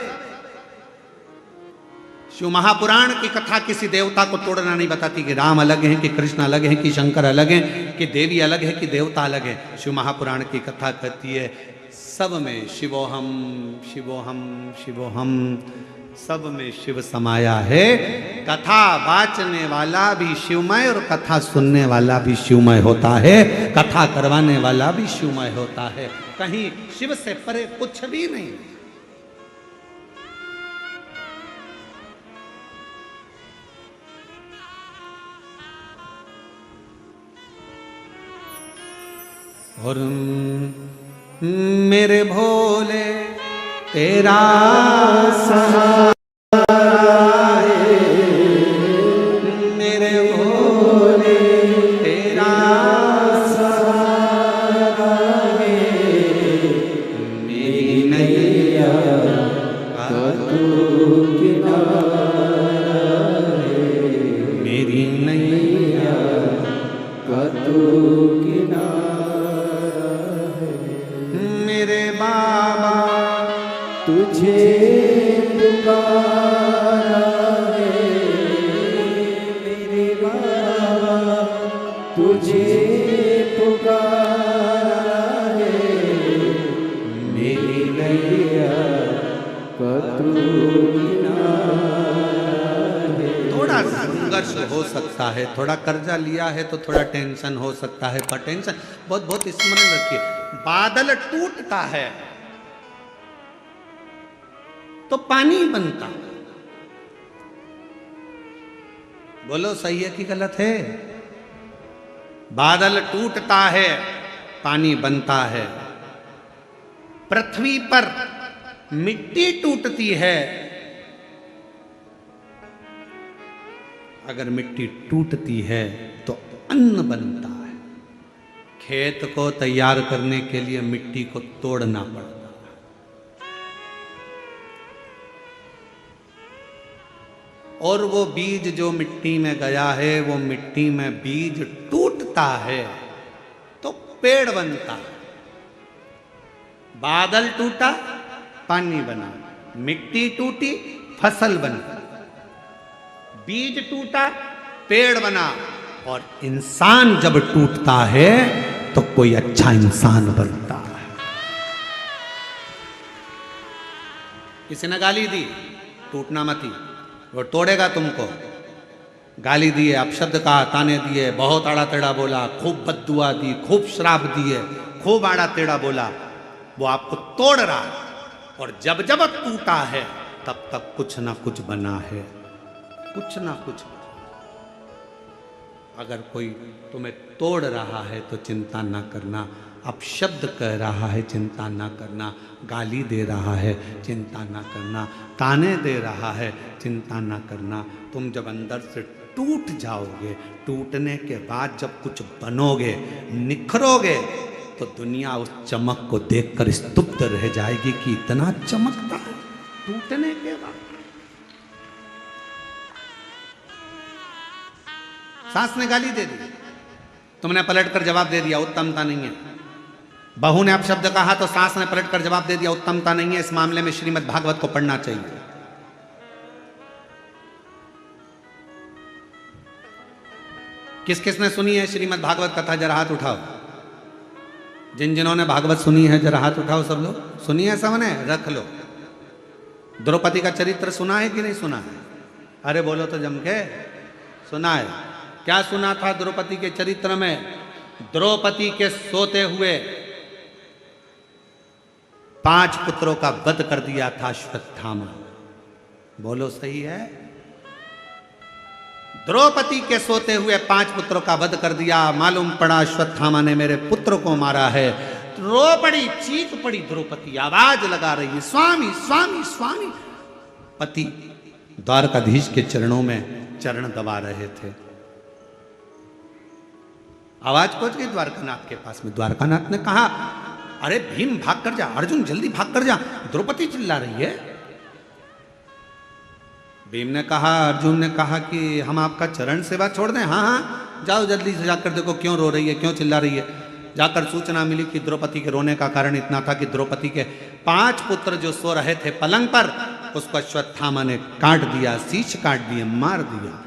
Speaker 1: शिव महापुराण की कथा किसी देवता को तोड़ना नहीं बताती कि राम अलग हैं कि कृष्ण अलग हैं कि शंकर अलग हैं कि देवी अलग है कि देवता अलग है। शिव महापुराण की कथा कहती है सब में शिवोहम शिवोहम शिवोहम, सब में शिव समाया है। कथा वाचने वाला भी शिवमय और कथा सुनने वाला भी शिवमय होता है, कथा करवाने वाला भी शिवमय होता है। कहीं शिव से परे कुछ भी नहीं। और मेरे भोले तेरा सहारा है, मेरे भोले तेरा सहारा है, मेरी नैया का तू किनारा है, मेरी नैया का तू किनारा है। मेरे बाबा तुझे पुकारा है, मेरे बाबा तुझे पुकारा है, मेरी नैया का तू किनारा है। थोड़ा संघर्ष हो सकता है, थोड़ा कर्जा लिया है तो थोड़ा टेंशन हो सकता है, पर टेंशन बहुत स्मरण रखिए। बादल टूटता है तो पानी बनता। बोलो सही है कि गलत है? बादल टूटता है पानी बनता है। पृथ्वी पर मिट्टी टूटती है, अगर मिट्टी टूटती है तो अन्न बनता है। खेत को तैयार करने के लिए मिट्टी को तोड़ना पड़ता है। और वो बीज जो मिट्टी में गया है, वो मिट्टी में बीज टूटता है तो पेड़ बनता है। बादल टूटा पानी बना, मिट्टी टूटी फसल बनी, बीज टूटा पेड़ बना। और इंसान जब टूटता है तो कोई अच्छा इंसान बनता है। किसी ने गाली दी, टूटना मती, वो तोड़ेगा तुमको। गाली दिए, अपशब्द कहा, ताने दिए, बहुत आड़ा टेढ़ा बोला, खूब बद्दुआ दी, खूब श्राप दिए, खूब आड़ा टेढ़ा बोला, वो आपको तोड़ रहा है। और जब जब टूटा है तब तब कुछ ना कुछ बना है। कुछ ना कुछ। अगर कोई तुम्हें तोड़ रहा है तो चिंता ना करना, अपशब्द कह रहा है चिंता ना करना, गाली दे रहा है चिंता ना करना, ताने दे रहा है चिंता ना करना। तुम जब अंदर से टूट जाओगे, टूटने के बाद जब कुछ बनोगे, निखरोगे, तो दुनिया उस चमक को देखकर स्तुप्त रह जाएगी कि इतना चमकता है टूटने के बाद। सास ने गाली दे दी, तुमने पलटकर जवाब दे दिया, उत्तमता नहीं है। बहू ने अपशब्द कहा तो सास ने पलटकर जवाब दे दिया, उत्तमता नहीं है। इस मामले में श्रीमद् भागवत को पढ़ना चाहिए। किस किस ने सुनी है श्रीमद् भागवत कथा? जरा हाथ उठाओ। जिन जिन्होंने भागवत सुनी है जरा हाथ उठाओ। सब लोग सुनी है? सबने रख लो। द्रौपदी का चरित्र सुना है कि नहीं सुना है? अरे बोलो तो जम के। सुना है। क्या सुना था द्रौपदी के चरित्र में? द्रौपदी के सोते हुए 5 पुत्रों का वध कर दिया था अश्वत्थामा। बोलो सही है? द्रौपदी के सोते हुए 5 पुत्रों का वध कर दिया। मालूम पड़ा अश्वत्थामा ने मेरे पुत्र को मारा है। रो पड़ी, चीख पड़ी द्रौपदी, आवाज लगा रही है, स्वामी स्वामी स्वामी। पति द्वारकाधीश के चरणों में चरण दबा रहे थे। आवाज पहुंच गई द्वारकानाथ के पास में। द्वारकानाथ ने कहा, अरे भीम भाग कर जा, अर्जुन जल्दी भाग कर जा, द्रौपदी चिल्ला रही है। भीम ने कहा, अर्जुन ने कहा कि हम आपका चरण सेवा छोड़ दें? हाँ हाँ जाओ जल्दी से जाकर देखो क्यों रो रही है, क्यों चिल्ला रही है। जाकर सूचना मिली कि द्रौपदी के रोने का कारण इतना था कि द्रौपदी के 5 पुत्र जो सो रहे थे पलंग पर, उसको अश्वत्थामा ने काट दिया, शीश काट दिए, मार दिया।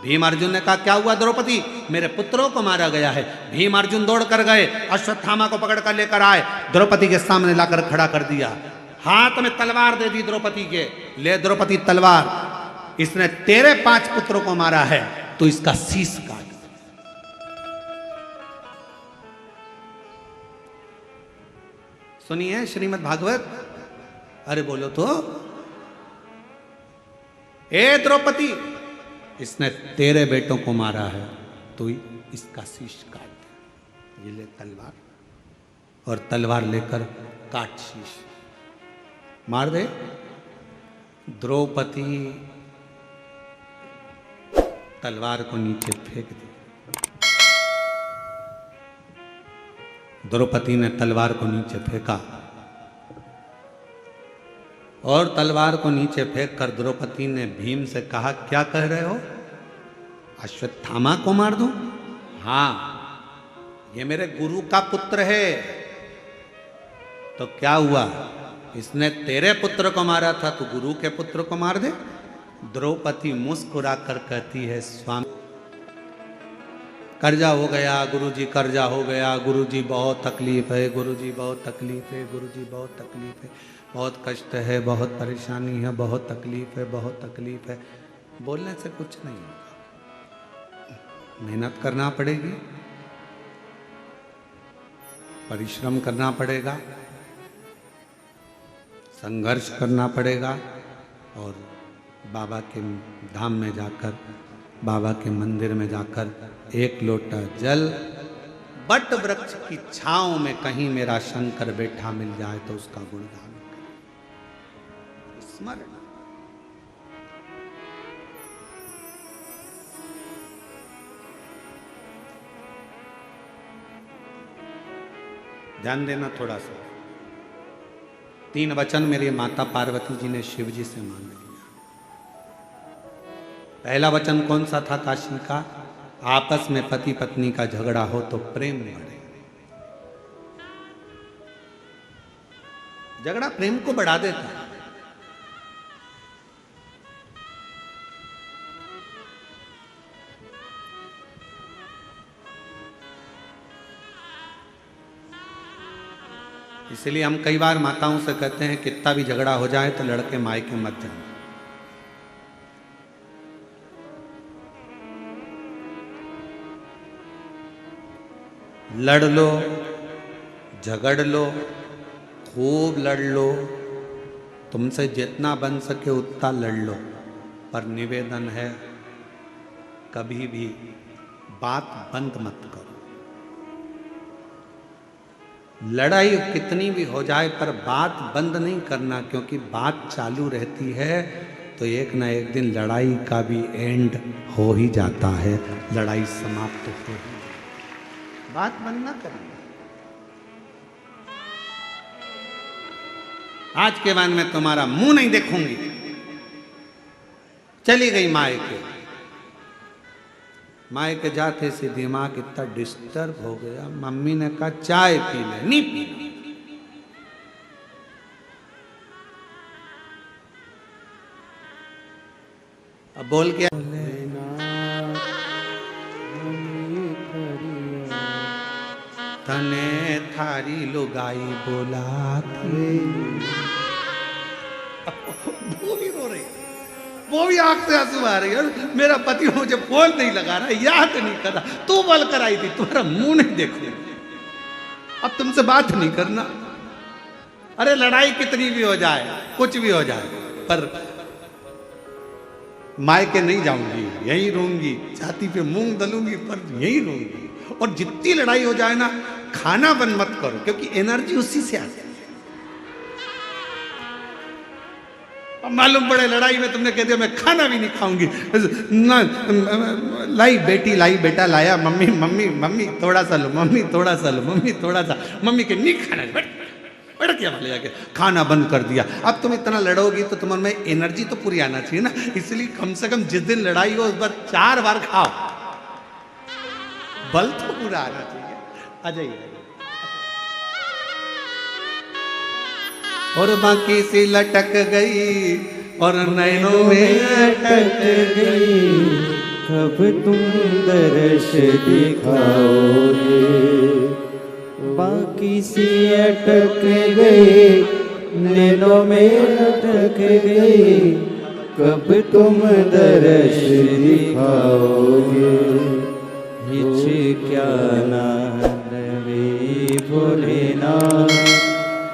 Speaker 1: भीम अर्जुन ने कहा, क्या हुआ द्रौपदी? मेरे पुत्रों को मारा गया है। भीम अर्जुन दौड़ कर गए, अश्वत्थामा को पकड़ कर लेकर आए, द्रौपदी के सामने लाकर खड़ा कर दिया। हाथ में तलवार दे दी द्रौपदी के, ले द्रौपदी तलवार, इसने तेरे 5 पुत्रों को मारा है तो इसका शीश काट। सुनिए श्रीमद् भागवत। अरे बोलो तो। ए द्रौपदी, इसने तेरे बेटों को मारा है तो इसका शीश काट दे। ये ले तलवार, और तलवार लेकर काट शीश, मार दे। द्रौपदी तलवार को नीचे फेंक दी। द्रौपदी ने तलवार को नीचे फेंका, और तलवार को नीचे फेंक कर द्रौपदी ने भीम से कहा, क्या कह रहे हो? अश्वत्थामा को मार दूं? हाँ, ये मेरे गुरु का पुत्र है। तो क्या हुआ? इसने तेरे पुत्र को मारा था तो गुरु के पुत्र को मार दे। द्रौपदी मुस्कुरा कर कहती है, स्वामी कर्जा हो गया गुरुजी, कर्जा हो गया गुरुजी, बहुत तकलीफ है गुरुजी, बहुत तकलीफ है गुरुजी, बहुत तकलीफ है, बहुत कष्ट है, बहुत परेशानी है, बहुत तकलीफ है, बहुत तकलीफ है। बोलने से कुछ नहीं होगा, मेहनत करना पड़ेगी, परिश्रम करना पड़ेगा, संघर्ष करना पड़ेगा, और बाबा के धाम में जाकर, बाबा के मंदिर में जाकर 1 लोटा जल, बट वृक्ष की छांव में कहीं मेरा शंकर बैठा मिल जाए तो उसका गुणगान करें। स्मरण। ध्यान देना थोड़ा सा। 3 वचन मेरी माता पार्वती जी ने शिव जी से मांग लिया। पहला वचन कौन सा था काशी का? आपस में पति पत्नी का झगड़ा हो तो प्रेम बढ़े। झगड़ा प्रेम को बढ़ा देता है। इसलिए हम कई बार माताओं से कहते हैं कितना भी झगड़ा हो जाए तो लड़के मायके मत जाओ। लड़ लो, झगड़ लो, खूब लड़ लो, तुमसे जितना बन सके उतना लड़ लो, पर निवेदन है, कभी भी बात बंद मत करो। लड़ाई कितनी भी हो जाए पर बात बंद नहीं करना, क्योंकि बात चालू रहती है तो एक ना एक दिन लड़ाई का भी एंड हो ही जाता है, लड़ाई समाप्त हो ही। बात बंद ना करना। आज के बाद मैं तुम्हारा मुंह नहीं देखूंगी। चली गई मायके जाते से दिमाग इतना डिस्टर्ब हो गया। मम्मी ने कहा चाय पी ले, नहीं पी। अब बोल के तने थारी लुगाई बोला वो भी रो रही, वो भी आंख से आंसू आ रही है। मेरा पति मुझे फोन नहीं लगा रहा, याद नहीं कर रहा, तू बोल कर आई थी, तुम्हारा मुंह नहीं देखू, अब तुमसे बात नहीं करना। अरे लड़ाई कितनी भी हो जाए, कुछ भी हो जाए, पर मायके नहीं जाऊंगी, यहीं रहूंगी, छाती पे मूंग दलूंगी पर यहीं रहूंगी। और जितनी लड़ाई हो जाए ना, खाना बंद मत करो, क्योंकि एनर्जी उसी से आती है। अब मालूम पड़े लड़ाई में तुमने कह दिया मैं खाना भी नहीं खाऊंगी ना, लाई बेटी लाई बेटा लाया, मम्मी मम्मी मम्मी थोड़ा सा लो, मम्मी थोड़ा सा लो, मम्मी थोड़ा सा, मम्मी के नहीं खाना, बैठ क्या वाले जाके खाना बंद कर दिया। अब तुम इतना लड़ोगी तो तुम्हारे में एनर्जी तो पूरी आना चाहिए ना, इसलिए कम से कम जिस दिन लड़ाई हो उस बार 4 बार खाओ, बल तो पूरा आना चाहिए। आ जाइए। और बाकी सी लटक गई और नैनों में अटक गई,
Speaker 2: कब तुम दर्श दिखाओगे। बाकी सी अटक गई, नैनों में अटक गई, कब तुम दर्श दिखाओगे। हिच क्या नानवे भोलेनाथ,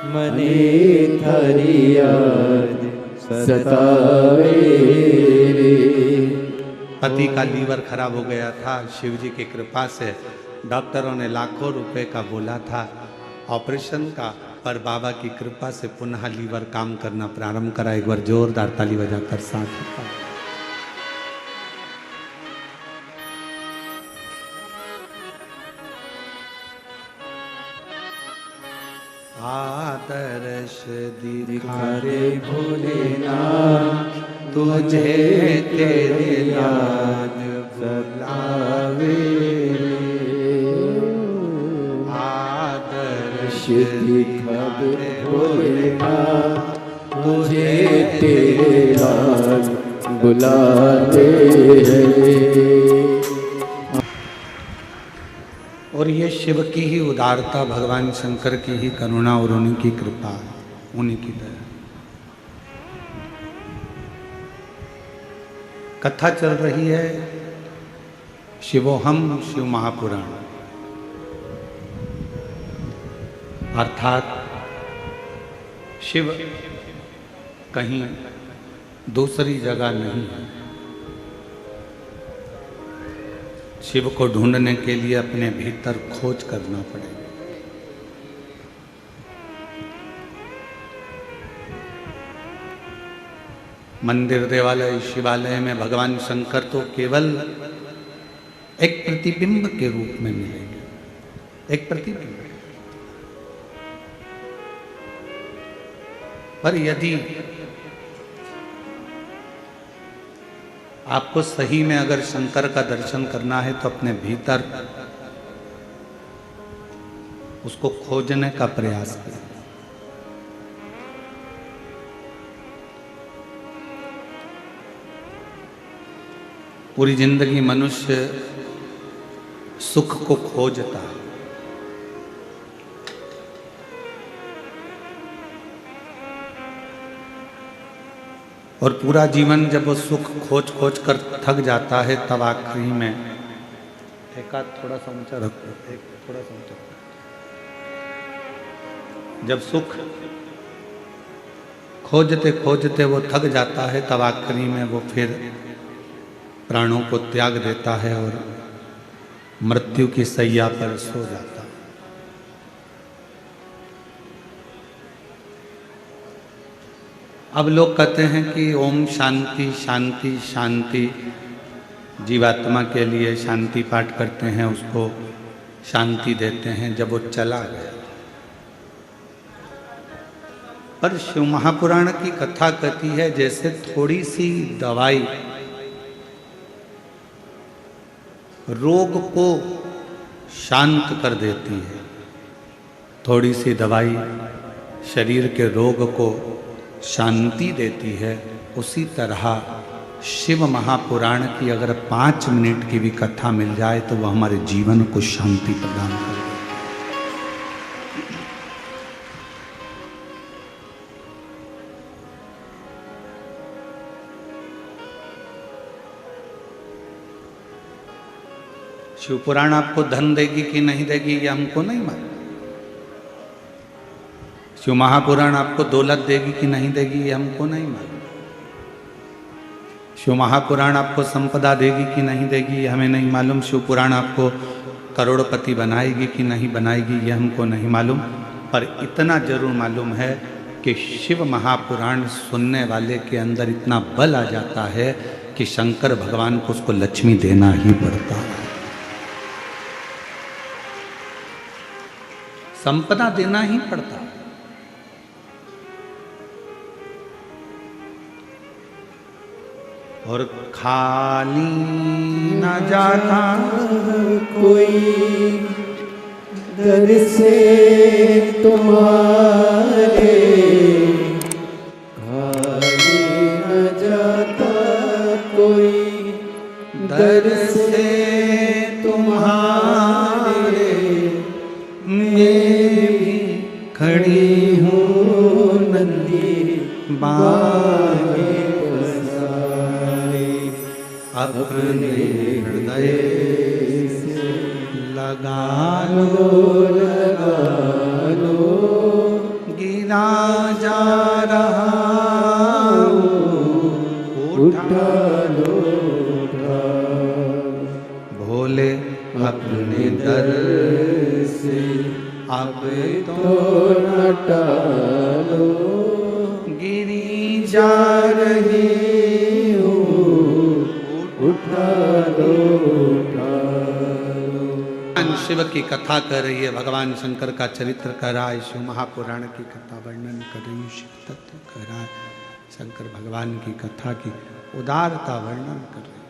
Speaker 2: मने थारी याद सतावे रे।
Speaker 1: पति का लीवर खराब हो गया था, शिव जी की कृपा से डॉक्टरों ने लाखों रुपए का बोला था ऑपरेशन का, पर बाबा की कृपा से पुनः लीवर काम करना प्रारंभ करा। एक बार जोरदार ताली बजाकर साथ आदर्श दिखा दे भोलेनाथ, तुझे तेरे याद बुलावे। आदर्श
Speaker 2: दिखा दे भोलेनाथ, तुझे तेरे याद बुलाते हैं।
Speaker 1: और ये शिव की ही उदारता, भगवान शंकर की ही करुणा और उन्हीं की कृपा, उन्हीं की दया। कथा चल रही है शिवोहम शिव महापुराण, अर्थात शिव कहीं दूसरी जगह नहीं है। शिव को ढूंढने के लिए अपने भीतर खोज करना पड़ेगा। मंदिर, देवालय, शिवालय में भगवान शंकर तो केवल एक प्रतिबिंब के रूप में मिलेंगे, एक प्रतिबिंब। पर यदि आपको सही में अगर शंकर का दर्शन करना है तो अपने भीतर उसको खोजने का प्रयास करें। पूरी जिंदगी मनुष्य सुख को खोजता है, और पूरा जीवन जब वो सुख खोज खोज कर थक जाता है, तब आखिरी में एक हाथ थोड़ा सा ऊंचा रखो, एक थोड़ा सा ऊंचा रखो। जब सुख खोजते खोजते वो थक जाता है, तब आखिरी में वो फिर प्राणों को त्याग देता है और मृत्यु की सैया पर सो जाता है। अब लोग कहते हैं कि ओम शांति शांति शांति, जीवात्मा के लिए शांति पाठ करते हैं, उसको शांति देते हैं जब वो चला गया। पर शिव महापुराण की कथा कहती है जैसे थोड़ी सी दवाई रोग को शांत कर देती है, थोड़ी सी दवाई शरीर के रोग को शांति देती है, उसी तरह शिव महापुराण की अगर 5 मिनट की भी कथा मिल जाए तो वह हमारे जीवन को शांति प्रदान कर देती है। शिव पुराण आपको धन देगी कि नहीं देगी ये हमको नहीं मालूम। शिव महापुराण आपको दौलत देगी कि नहीं देगी ये हमको नहीं मालूम। शिव महापुराण आपको संपदा देगी कि नहीं देगी ये हमें नहीं मालूम। शिव पुराण आपको करोड़पति बनाएगी कि नहीं बनाएगी ये हमको नहीं मालूम। पर इतना जरूर मालूम है कि शिव महापुराण सुनने वाले के अंदर इतना बल आ जाता है कि शंकर भगवान को उसको लक्ष्मी देना ही पड़ता है, संपदा देना ही पड़ता है। और खाली न जाता
Speaker 2: कोई दर से तुम्हारे, खाली न जाता कोई दर से तुम्हारे। मैं भी खड़ी हूँ नंदी बाहे पसारे, अपने हृदय से लगा लो, गिरा जा रहा उठा लो,
Speaker 1: भोले अपने दर से अब तो
Speaker 2: न टालो,
Speaker 1: गिरी जा
Speaker 2: रही हूँ उठा लो,
Speaker 1: भगवान शिव की कथा कर रही है, भगवान शंकर का चरित्र कर रहा है, शिव महापुराण की कथा वर्णन कर रही है, शिव तत्व कर रहा है, शंकर भगवान की कथा की उदारता वर्णन कर रही है।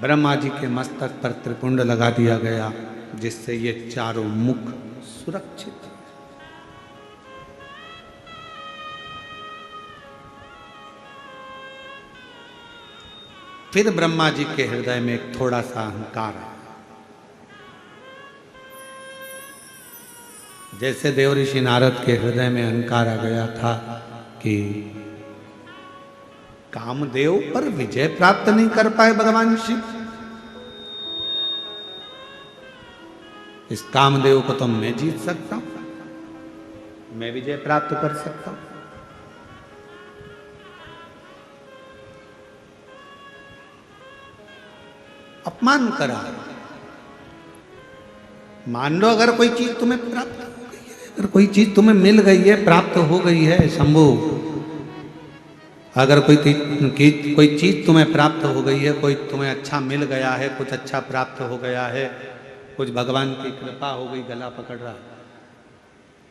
Speaker 1: ब्रह्मा जी के मस्तक पर त्रिपुंड लगा दिया गया जिससे ये चारों मुख सुरक्षित है। फिर ब्रह्मा जी के हृदय में एक थोड़ा सा अहंकार है, जैसे देव ऋषि नारद के हृदय में अहंकार आ गया था कि कामदेव पर विजय प्राप्त नहीं कर पाए भगवान शिव, इस कामदेव को तो मैं जीत सकता हूं, मैं विजय प्राप्त कर सकता हूं। अपमान करा। मान लो अगर कोई चीज तुम्हें प्राप्त हो गई है, अगर कोई चीज तुम्हें मिल गई है, प्राप्त हो गई है शंभू, अगर कोई चीज तुम्हें प्राप्त हो गई है, कोई तुम्हें अच्छा मिल गया है, कुछ अच्छा प्राप्त हो गया है, कुछ भगवान की कृपा हो गई, गला पकड़ रहा है,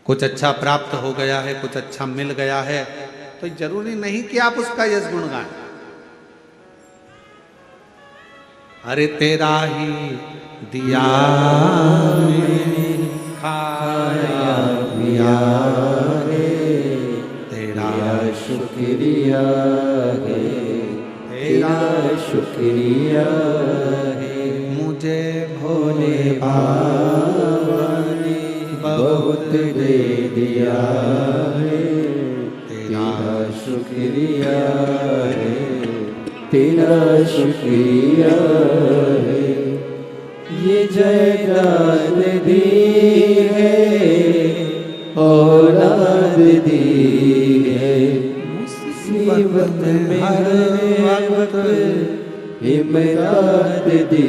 Speaker 1: कुछ अच्छा प्राप्त हो गया है, कुछ अच्छा मिल गया है, तो जरूरी नहीं कि आप उसका यश गुण गाएं। अरे तेरा ही दिया खाया पिया तेरा
Speaker 2: शुक्रिया है, तेरा शुक्रिया है,
Speaker 1: मुझे
Speaker 2: भोले बाबा ने बहुत दे दिया है, तेरा शुक्रिया है, तेरा शुक्रिया है। ये जायदाद दी है, औलाद दी मुसीबत में हर वक्त इमदाद दी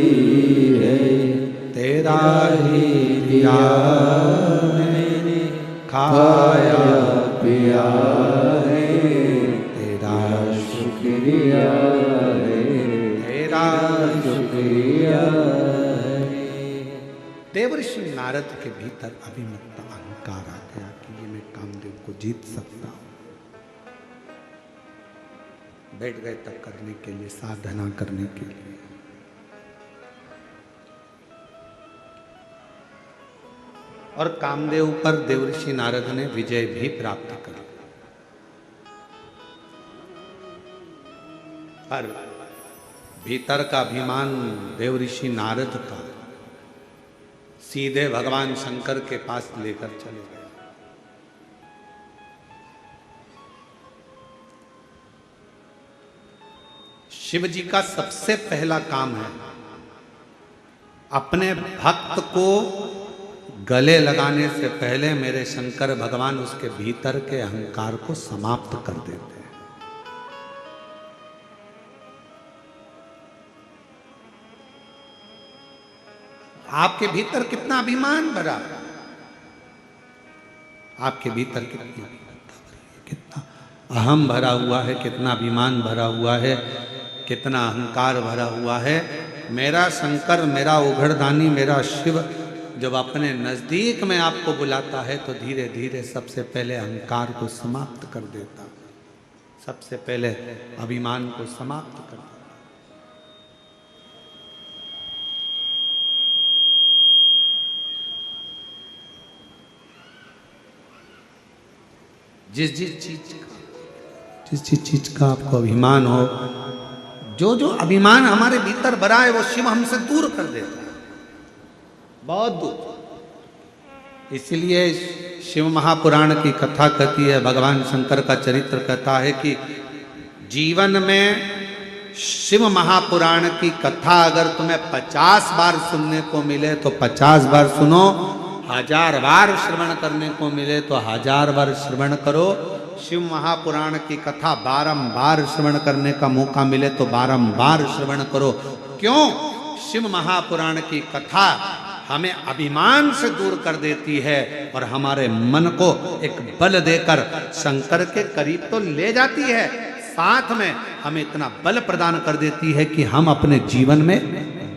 Speaker 2: है,
Speaker 1: तेरा ही दिया
Speaker 2: मैंने खाया पिया है,
Speaker 1: तेरा
Speaker 2: शुक्रिया है,
Speaker 1: तेरा
Speaker 2: शुक्रिया है।
Speaker 1: देवर्षि नारद के भीतर अभिमत अहंकार आ गया कि ये मैं कामदेव को जीत सकता हूं। बैठ गए तब करने के लिए, साधना करने के लिए। और कामदेव पर देवर्षि नारद ने विजय भी प्राप्त कर। पर भीतर का अभिमान देवर्षि नारद का सीधे भगवान शंकर के पास लेकर चले गए। शिव जी का सबसे पहला काम है अपने भक्त को गले लगाने से पहले मेरे शंकर भगवान उसके भीतर के अहंकार को समाप्त कर देते हैं। आपके भीतर कितना अभिमान भरा, आपके भीतर कितना अहम भरा हुआ है, कितना अभिमान भरा हुआ है, कितना अहंकार भरा हुआ है। मेरा शंकर, मेरा उघड़दानी, मेरा शिव जब अपने नजदीक में आपको बुलाता है तो धीरे धीरे सबसे पहले अहंकार को समाप्त कर देता, सबसे पहले अभिमान को समाप्त कर देता। जिस चीज का आपको अभिमान हो, जो अभिमान हमारे भीतर भरा है वो शिव हमसे दूर कर देता है, बहुत दूर। इसलिए शिव महापुराण की कथा कहती है, भगवान शंकर का चरित्र कहता है कि जीवन में शिव महापुराण की कथा अगर तुम्हें 50 बार सुनने को मिले तो 50 बार सुनो, 1000 बार श्रवण करने को मिले तो 1000 बार श्रवण करो। शिव महापुराण की कथा बारंबार श्रवण करने का मौका मिले तो बारंबार श्रवण करो। क्यों? शिव महापुराण की कथा हमें अभिमान से दूर कर देती है और हमारे मन को एक बल देकर शंकर के करीब तो ले जाती है, साथ में हमें इतना बल प्रदान कर देती है कि हम अपने जीवन में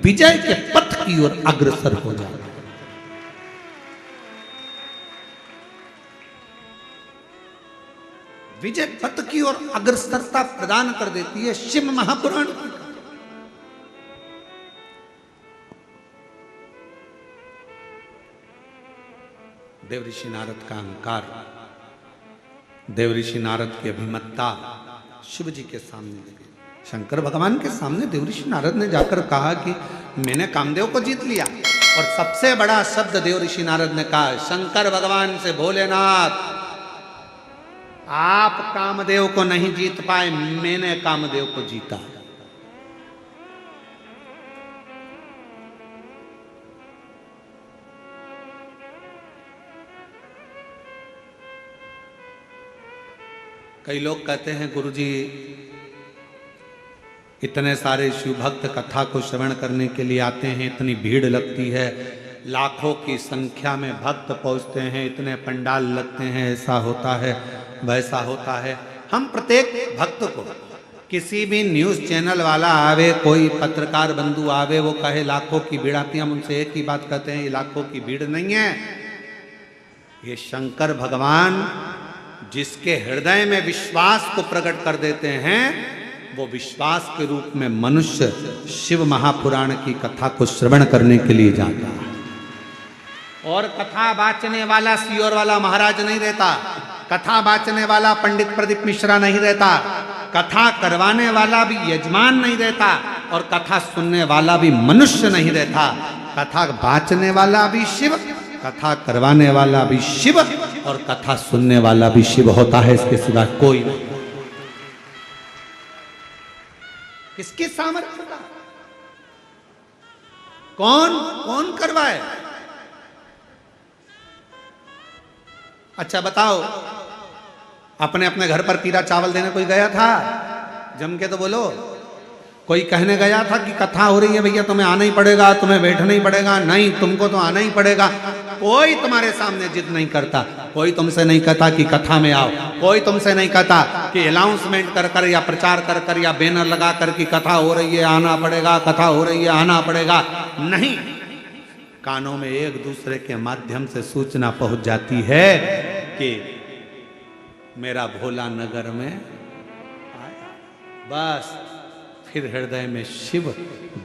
Speaker 1: विजय के पथ की ओर अग्रसर हो जाए। विजय पथ की ओर अग्रसरता प्रदान कर देती है शिव महापुराण। देवऋषि नारद का अहंकार, देवऋषि नारद की अभिमत्ता शिव जी के सामने लगी। शंकर भगवान के सामने देवऋषि नारद ने जाकर कहा कि मैंने कामदेव को जीत लिया। और सबसे बड़ा शब्द देवऋषि नारद ने कहा शंकर भगवान से, भोलेनाथ आप कामदेव को नहीं जीत पाए, मैंने कामदेव को जीता। कई लोग कहते हैं गुरुजी इतने सारे शिव भक्त कथा को श्रवण करने के लिए आते हैं, इतनी भीड़ लगती है, लाखों की संख्या में भक्त पहुंचते हैं, इतने पंडाल लगते हैं, ऐसा होता है वैसा होता है। हम प्रत्येक भक्त को, किसी भी न्यूज़ चैनल वाला आवे, कोई पत्रकार बंधु आवे, वो कहे लाखों की भीड़ आती है, हम उनसे एक ही बात कहते हैं, ये लाखों की भीड़ नहीं है, ये शंकर भगवान जिसके हृदय में विश्वास को प्रकट कर देते हैं, वो विश्वास के रूप में मनुष्य शिव महापुराण की कथा को श्रवण करने के लिए जाता है। और कथा वाचने वाला सियोर वाला महाराज नहीं रहता, कथा वाचने वाला पंडित प्रदीप मिश्रा नहीं रहता, कथा करवाने वाला भी यजमान नहीं रहता, और कथा सुनने वाला भी मनुष्य नहीं रहता। कथा वाचने वाला भी शिव, कथा करवाने वाला भी शिव, और कथा सुनने वाला भी शिव होता है, इसके सिवा कोई नहीं। किसके सामर्थ्य का? कौन करवाए? अच्छा बताओ, अपने अपने घर पर पीला चावल देने कोई गया था? जम के तो बोलो। कोई कहने गया था कि कथा हो रही है भैया तुम्हें आना ही पड़ेगा, तुम्हें बैठना ही पड़ेगा? नहीं, तुमको तो आना ही पड़ेगा। कोई तुम्हारे सामने जिद नहीं करता, कोई तुमसे नहीं कहता कि कथा में आओ, कोई तुमसे नहीं कहता कि अनाउंसमेंट कर कर या प्रचार कर कर या बैनर लगा कर कि कथा हो रही है आना पड़ेगा, कथा हो रही है आना पड़ेगा। नहीं, कानों में एक दूसरे के माध्यम से सूचना पहुंच जाती है कि मेरा भोला नगर में आया। बस फिर हृदय में शिव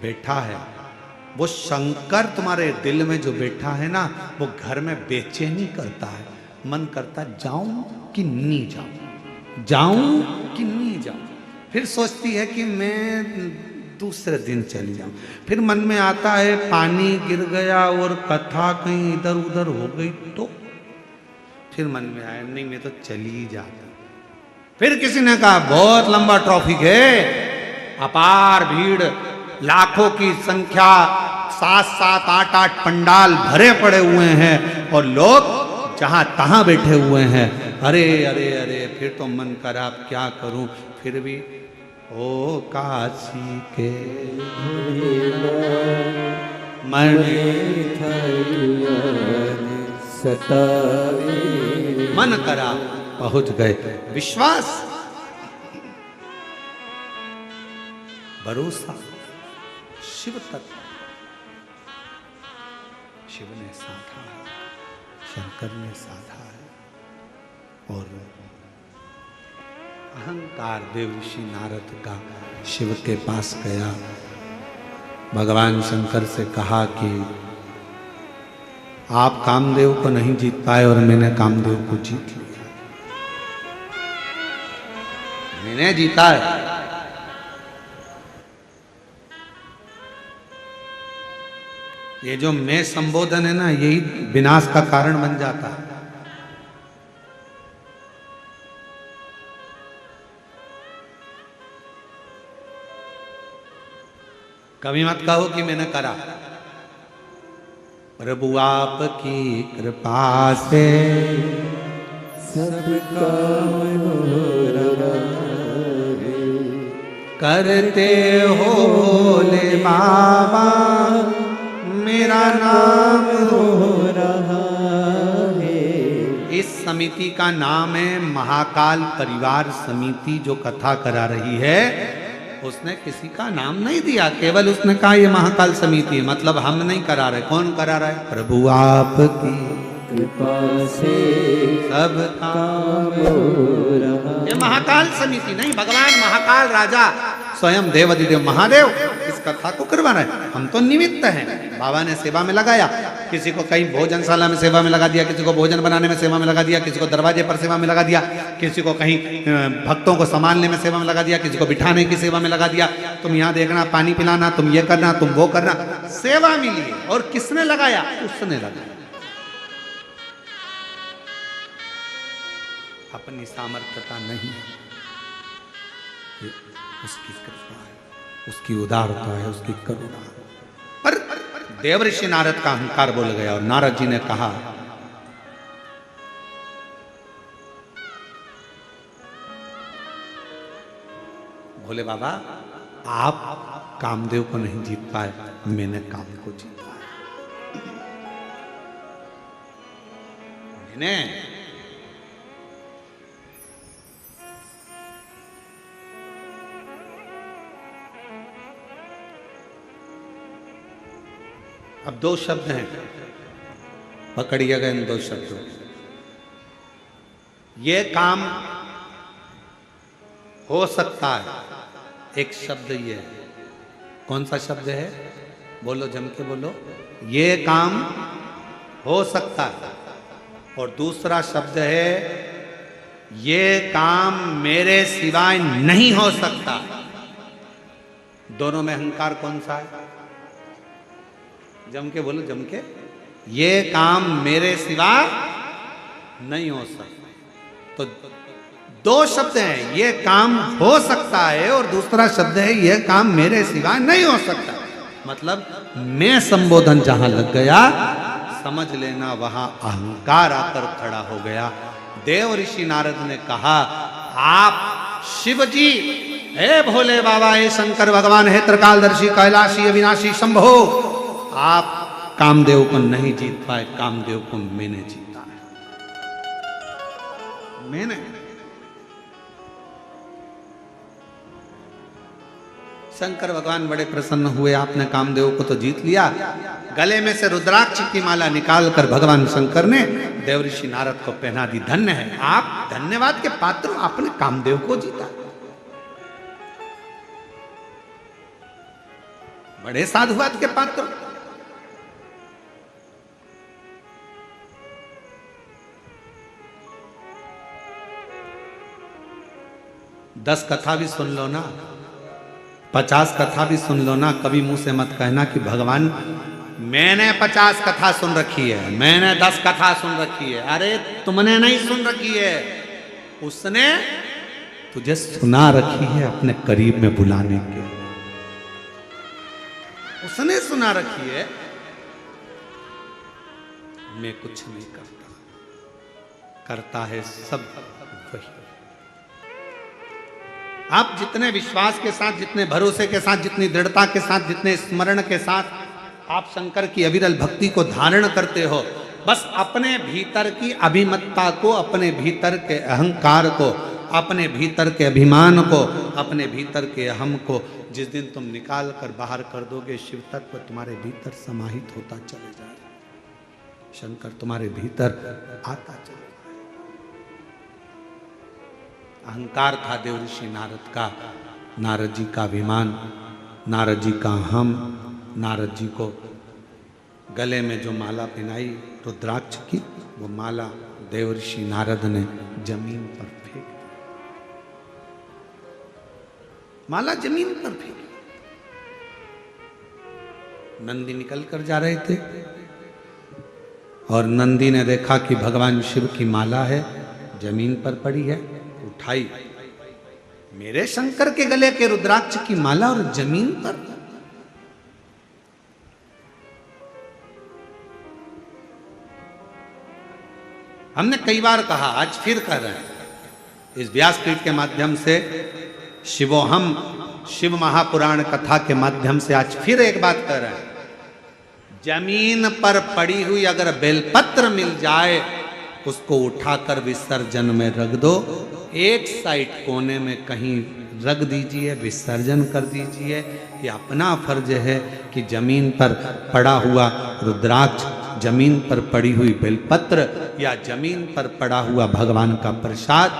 Speaker 1: बैठा है। वो शंकर तुम्हारे दिल में जो बैठा है ना, वो घर में बेचैनी करता है। मन करता जाऊं कि नहीं जाऊं, जाऊं कि नहीं जाऊं। फिर सोचती है कि मैं दूसरे दिन चली जाऊं। फिर मन में आता है पानी गिर गया और कथा कहीं इधर उधर हो गई तो फिर मन में आया नहीं मैं तो चली ही जाता। फिर किसी ने कहा बहुत लंबा ट्रॉफिक है, अपार भीड़, लाखों की संख्या, 7-7, 8-8 पंडाल भरे पड़े हुए हैं और लोग जहां तहां बैठे हुए हैं। अरे अरे अरे, फिर तो मन करा अब क्या करूं। फिर भी ओ काशी के मन मन करा पहुंच गए। विश्वास, भरोसा, शिव तत्व शिव ने साधा है, शंकर ने साधा है। और अहंकार देव ऋषि नारद का शिव के पास गया। भगवान शंकर से कहा कि आप कामदेव को नहीं जीत पाए और मैंने कामदेव को जीत लिया, मैंने जीता है। ये जो मैं संबोधन है ना, यही विनाश का कारण बन जाता है। कभी मत कहो कि मैंने करा। प्रभु आपकी कृपा से
Speaker 2: सब काम हो रहा है,
Speaker 1: करते हो भोले बाबा मेरा नाम
Speaker 2: हो रहा है।
Speaker 1: इस समिति का नाम है महाकाल परिवार समिति। जो कथा करा रही है उसने किसी का नाम नहीं दिया, केवल उसने कहा ये महाकाल समिति है। मतलब हम नहीं करा रहे, कौन करा रहा है? प्रभु आपकी
Speaker 2: कृपा से
Speaker 1: सब
Speaker 2: काम हो रहा।
Speaker 1: ये महाकाल समिति नहीं, भगवान महाकाल राजा स्वयं देवाधिदेव महादेव इस कथा को करवा रहे हैं। हम तो निमित्त हैं। बाबा ने सेवा में लगाया, किसी को कहीं भोजनशाला में सेवा में लगा दिया, किसी को भोजन बनाने में सेवा में लगा दिया, किसी को दरवाजे पर सेवा में लगा दिया, किसी को कहीं भक्तों को संभालने में सेवा में लगा दिया, किसी को बिठाने की सेवा में लगा दिया। तुम यहाँ देखना, पानी पिलाना, तुम ये करना, तुम वो करना, सेवा मिली है। और किसने लगाया? उसने लगाया। अपनी सामर्थ्यता नहीं है, उसकी कृपा है, उसकी उदारता है, उसकी करुणा है। पर देवऋषि नारद का अहंकार बोल गया और नारद जी ने कहा भोले बाबा आप कामदेव को नहीं जीत पाए, मैंने काम को जीता है। मैंने अब दो शब्द हैं, पकड़िएगा इन दो शब्दों। ये काम हो सकता है, एक शब्द ये है। कौन सा शब्द है? बोलो, जम के बोलो। ये काम हो सकता है। और दूसरा शब्द है ये काम मेरे सिवाय नहीं हो सकता। दोनों में अहंकार कौन सा है? जम के बोलो, जम के। ये काम मेरे सिवा नहीं हो सकता। तो दो शब्द हैं, ये काम हो सकता है और दूसरा शब्द है ये काम मेरे सिवा नहीं हो सकता। मतलब मैं संबोधन जहां लग गया, समझ लेना वहां अहंकार आकर खड़ा हो गया। देव ऋषि नारद ने कहा, आप शिव जी, हे भोले बाबा, हे शंकर भगवान, हे त्रिकालदर्शी, कैलाशी, अविनाशी, शंभो, आप कामदेव को नहीं जीत पाए, कामदेव को मैंने जीता है, मैंने। शंकर भगवान बड़े प्रसन्न हुए, आपने कामदेव को तो जीत लिया। गले में से रुद्राक्ष की माला निकालकर भगवान शंकर ने देवऋषि नारद को पहना दी। धन्य है आप, धन्यवाद के पात्र, आपने कामदेव को जीता। बड़े साधुवाद के पात्र। दस कथा भी सुन लो ना, 50 कथा भी सुन लो ना, कभी मुंह से मत कहना कि भगवान मैंने 50 कथा सुन रखी है, मैंने 10 कथा सुन रखी है। अरे तुमने नहीं सुन रखी है, उसने तुझे सुना रखी है अपने करीब में बुलाने के, उसने सुना रखी है। मैं कुछ नहीं करता, करता है सब वही। आप जितने विश्वास के साथ, जितने भरोसे के साथ, जितनी दृढ़ता के साथ, जितने स्मरण के साथ आप शंकर की अविरल भक्ति को धारण करते हो, बस अपने भीतर की अभिमत्ता को, अपने भीतर के अहंकार को, अपने भीतर के अभिमान को, अपने भीतर के अहम को जिस दिन तुम निकाल कर बाहर कर दोगे, शिव तत्व तुम्हारे भीतर समाहित होता चले जाएगा, शंकर तुम्हारे भीतर आता चले। अहंकार था देवऋषि नारद का, नारद जी का अभिमान, नारद जी का हम, नारद जी को गले में जो माला पहनाई रुद्राक्ष की, वो माला देवऋषि नारद ने जमीन पर फेंक दी। माला जमीन पर फेंकी। नंदी निकल कर जा रहे थे और नंदी ने देखा कि भगवान शिव की माला है, जमीन पर पड़ी है, उठाई। मेरे शंकर के गले के रुद्राक्ष की माला और जमीन पर। हमने कई बार कहा, आज फिर कह रहे हैं, इस व्यासपीठ के माध्यम से शिवोहम, शिव महापुराण कथा के माध्यम से आज फिर एक बात कह रहे हैं, जमीन पर पड़ी हुई अगर बेलपत्र मिल जाए, उसको उठाकर विसर्जन में रख दो, एक साइड कोने में कहीं रख दीजिए, विसर्जन कर दीजिए। ये अपना फर्ज है कि जमीन पर पड़ा हुआ रुद्राक्ष, जमीन पर पड़ी हुई बेलपत्र या जमीन पर पड़ा हुआ भगवान का प्रसाद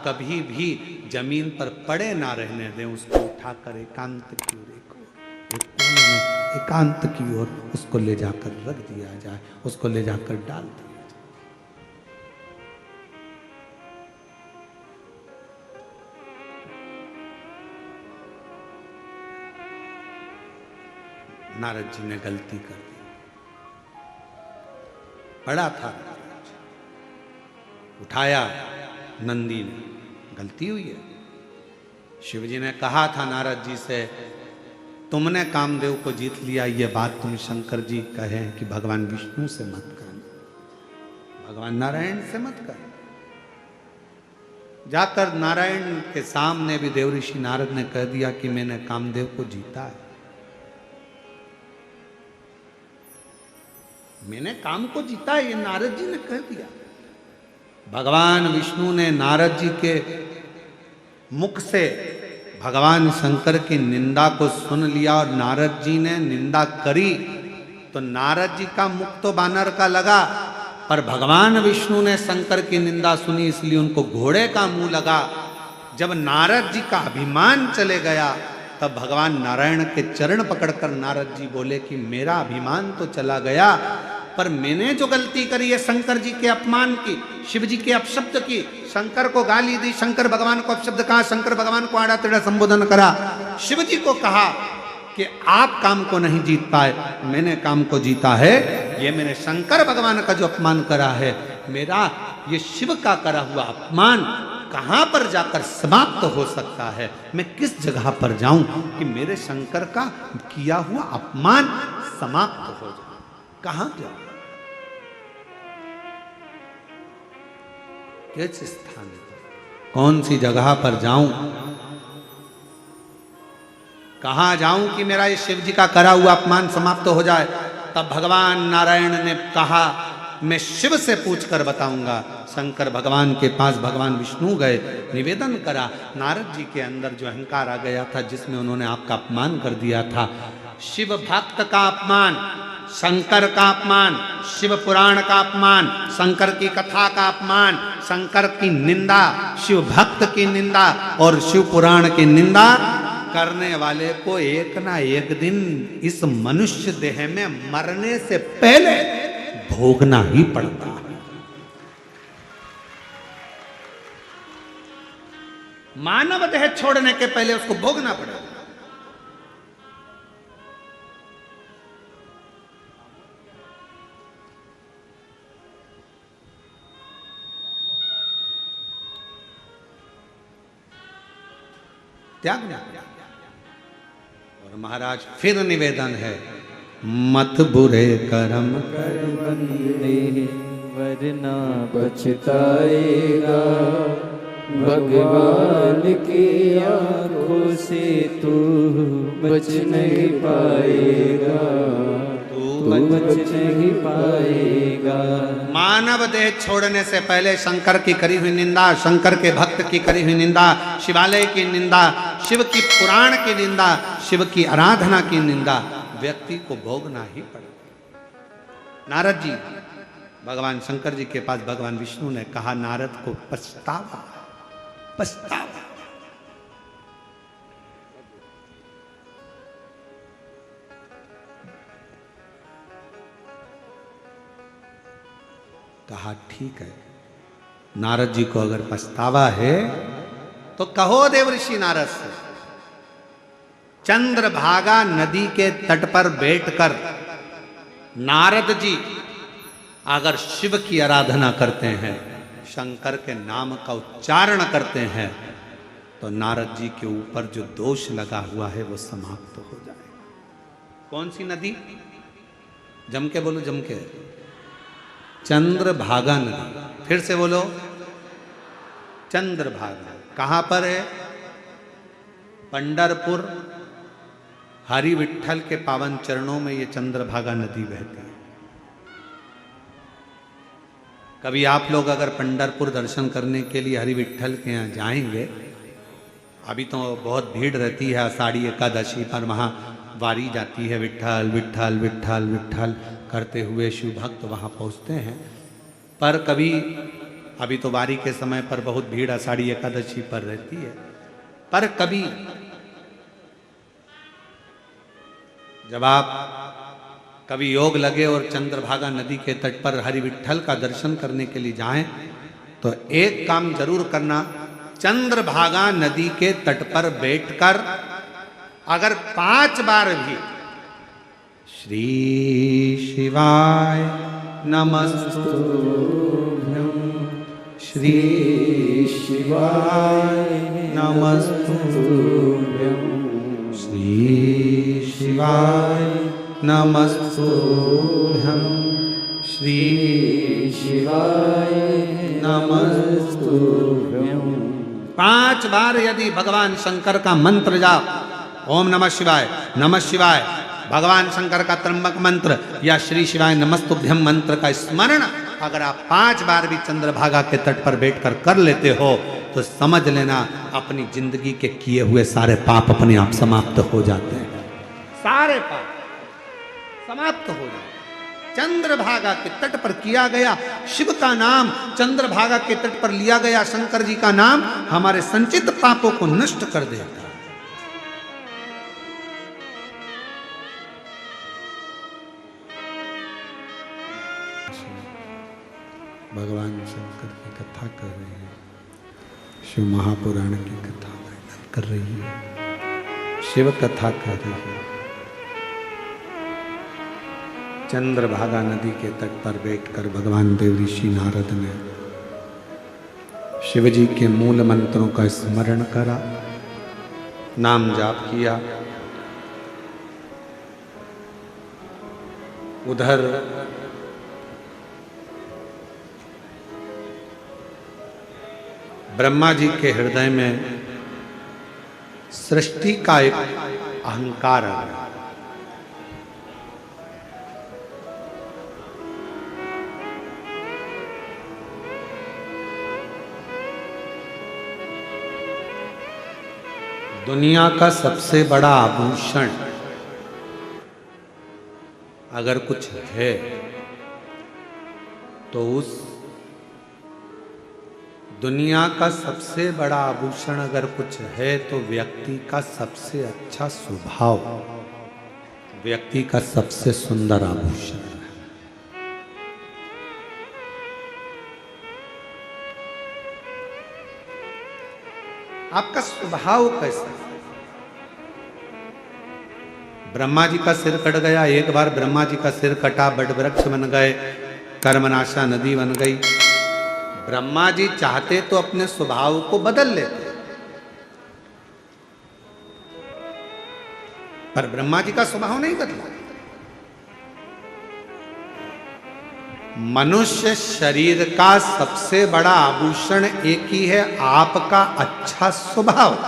Speaker 1: कभी भी जमीन पर पड़े ना रहने दें, उसको उठाकर एकांत की ओर, एक कोने में एकांत की ओर उसको ले जाकर रख दिया जाए, उसको ले जाकर डाल दिया। नारद जी ने गलती कर दी, पड़ा था, उठाया नंदी ने, गलती हुई है। शिव जी ने कहा था नारद जी से, तुमने कामदेव को जीत लिया, ये बात तुम शंकर जी कहे कि भगवान विष्णु से मत कहना, भगवान नारायण से मत कहना। जाकर नारायण के सामने भी देवऋषि नारद ने कह दिया कि मैंने कामदेव को जीता है, मैंने काम को जीता है, ये नारद जी ने कह दिया। भगवान विष्णु ने नारद जी के मुख से भगवान शंकर की निंदा को सुन लिया और नारद जी ने निंदा करी, तो नारद जी का मुख तो बानर का लगा, पर भगवान विष्णु ने शंकर की निंदा सुनी, इसलिए उनको घोड़े का मुंह लगा। जब नारद जी का अभिमान चले गया, तब भगवान नारायण के चरण पकड़कर नारद जी बोले कि मेरा अभिमान तो चला गया, पर मैंने जो गलती करी है शंकर जी के अपमान की, शिव जी के अपशब्द की, शंकर को गाली दी, शंकर भगवान को अपशब्द कहा, शंकर भगवान को आड़ा टेढ़ा संबोधन करा, शिव जी को कहा कि आप काम को नहीं जीत पाए, मैंने काम को जीता है। ये मैंने शंकर भगवान का जो अपमान करा है, मेरा ये शिव का करा हुआ अपमान कहां पर जाकर समाप्त हो सकता है, मैं किस जगह पर जाऊं कि मेरे शंकर का किया हुआ अपमान समाप्त हो जाए, कहां जाऊं। किस स्थान, कौन सी जगह पर जाऊं, कहां जाऊं कि मेरा ये शिव जी का करा हुआ अपमान समाप्त हो जाए। तब भगवान नारायण ने कहा मैं शिव से पूछकर बताऊंगा। शंकर भगवान के पास भगवान विष्णु गए, निवेदन करा। नारद जी के अंदर जो अहंकार आ गया था जिसमें उन्होंने आपका अपमान कर दिया था, शिव भक्त का अपमान, शंकर का अपमान, शिव पुराण का अपमान, शंकर की कथा का अपमान, शंकर की निंदा, शिव भक्त की निंदा और शिव पुराण की निंदा करने वाले को एक ना एक दिन इस मनुष्य देह में मरने से पहले भोगना ही पड़ता है। मानव देह छोड़ने के पहले उसको भोगना पड़ेगा। त्यागना। और महाराज फिर निवेदन है, मत बुरे कर्म
Speaker 2: कर बंदे वरना बचताएगा, भगवान की आंखों से तू बच नहीं पाएगा, तू बच नहीं पाएगा।
Speaker 1: मानव देह छोड़ने से पहले शंकर की करी हुई निंदा, शंकर के भक्त की करी हुई निंदा, शिवालय की निंदा, शिव की पुराण की निंदा, शिव की आराधना की निंदा व्यक्ति को भोगना ही पड़ेगा। नारद जी भगवान शंकर जी के पास भगवान विष्णु ने कहा, नारद को पछतावा, पछतावा। कहा ठीक है, नारद जी को अगर पछतावा है तो कहो देवऋषि नारद से। चंद्रभागा नदी के तट पर बैठकर नारद जी अगर शिव की आराधना करते हैं, शंकर के नाम का उच्चारण करते हैं, तो नारद जी के ऊपर जो दोष लगा हुआ है वो समाप्त हो जाएगा। कौन सी नदी? जम के बोलो, जम के। चंद्रभागा नदी। फिर से बोलो, चंद्रभागा। कहां पर है? पंढरपुर हरि विठ्ठल के पावन चरणों में ये चंद्रभागा नदी बहती है। कभी आप लोग अगर पंढरपुर दर्शन करने के लिए हरि विठ्ठल के यहाँ जाएंगे, अभी तो बहुत भीड़ रहती है, आषाढ़ी एकादशी पर वहाँ वारी जाती है, विठ्ठल विठ्ठल विठ्ठल विठ्ठल करते हुए शिव भक्त वहाँ पहुँचते हैं। पर कभी, अभी तो वारी के समय पर बहुत भीड़ आषाढ़ी एकादशी पर रहती है, पर कभी जब आप कभी योग लगे और चंद्रभागा नदी के तट पर हरि विठ्ठल का दर्शन करने के लिए जाएं, तो एक काम जरूर करना, चंद्रभागा नदी के तट पर बैठकर अगर 5 बार भी श्री शिवाय नमस्तुभ्यं, श्री शिवाय नमस्तुभ्यं, श्री शिवाय नमस्तुभ्यं, श्री शिवाय नमस्तुभ्यं 5 बार यदि भगवान शंकर का मंत्र जाप, ओम नमः शिवाय, नमः शिवाय, भगवान शंकर का त्र्यंबक मंत्र या श्री शिवाय नमस्तुभ्यम मंत्र का स्मरण अगर आप 5 बार भी चंद्रभागा के तट पर बैठकर कर लेते हो, तो समझ लेना अपनी जिंदगी के किए हुए सारे पाप अपने आप समाप्त हो जाते हैं। सारे पाप समाप्त हो जाते। चंद्रभागा के तट पर किया गया शिव का नाम, चंद्रभागा के तट पर लिया गया शंकर जी का नाम हमारे संचित पापों को नष्ट कर देता। भगवान शंकर की कथा कर रहे हैं, शिव महापुराण की कथा कर रही है, शिव कथा कर रही है। चंद्रभागा नदी के तट पर बैठकर भगवान देवऋषि नारद ने शिव जी के मूल मंत्रों का स्मरण करा, नाम जाप किया। उधर ब्रह्मा जी के हृदय में सृष्टि का एक अहंकार आ गया। दुनिया का सबसे बड़ा आभूषण अगर कुछ है तो उस दुनिया का सबसे बड़ा आभूषण अगर कुछ है तो व्यक्ति का सबसे अच्छा स्वभाव, व्यक्ति का सबसे सुंदर आभूषण है। आपका स्वभाव कैसा है? ब्रह्मा जी का सिर कट गया, एक बार ब्रह्मा जी का सिर कटा, बट वृक्ष बन गए, कर्मनाशा नदी बन गई। ब्रह्मा जी चाहते तो अपने स्वभाव को बदल लेते, पर ब्रह्मा जी का स्वभाव नहीं बदला। मनुष्य शरीर का सबसे बड़ा आभूषण एक ही है, आपका अच्छा स्वभाव।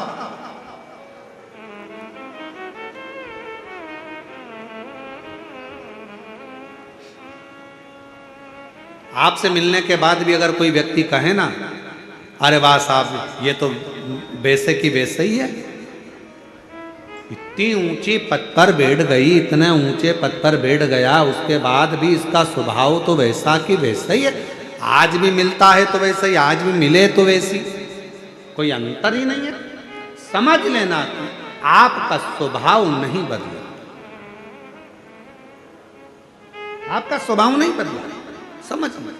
Speaker 1: आपसे मिलने के बाद भी अगर कोई व्यक्ति कहे ना, अरे वाह साहब ये तो वैसे की वैसे ही है, इतनी ऊंची पद पर बैठ गई, इतने ऊंचे पद पर बैठ गया, उसके बाद भी इसका स्वभाव तो वैसा की वैसा ही है, आज भी मिलता है तो वैसे ही, आज भी मिले तो वैसी, कोई अंतर ही नहीं है। समझ लेना कि आपका स्वभाव नहीं बदला, आपका स्वभाव नहीं बदला, समझ लो।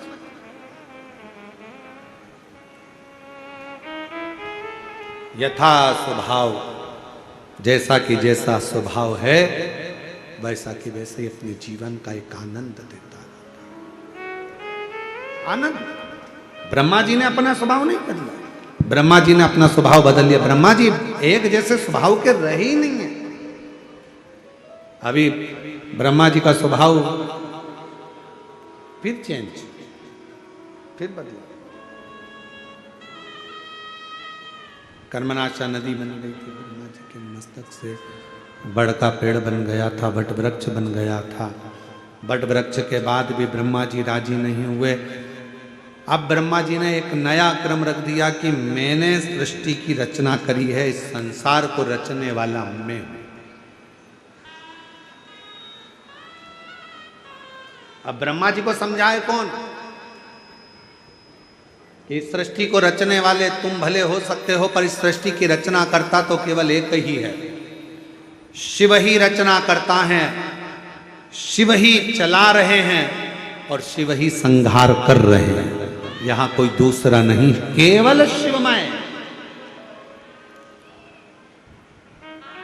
Speaker 1: यथा स्वभाव, जैसा कि जैसा स्वभाव है वैसा कि वैसे ही अपने जीवन का एक आनंद देता है। आनंद। ब्रह्मा जी ने अपना स्वभाव नहीं बदला, ब्रह्मा जी ने अपना स्वभाव बदल लिया। ब्रह्मा जी एक जैसे स्वभाव के रहे ही नहीं है। अभी ब्रह्मा जी का स्वभाव फिर चेंज, फिर बदला। कर्मनाशा नदी बन गई थी, ब्रह्मा जी के मस्तक से बड़ का पेड़ बन गया था, वट वृक्ष बन गया था। वट वृक्ष के बाद भी ब्रह्मा जी राजी नहीं हुए। अब ब्रह्मा जी ने एक नया क्रम रख दिया कि मैंने सृष्टि की रचना करी है, इस संसार को रचने वाला मैं हूं। अब ब्रह्मा जी को समझाए कौन कि इस सृष्टि को रचने वाले तुम भले हो सकते हो, पर इस सृष्टि की रचना करता तो केवल एक ही है, शिव ही रचना करता है, शिव ही चला रहे हैं और शिव ही संहार कर रहे हैं, यहां कोई दूसरा नहीं, केवल शिवमय।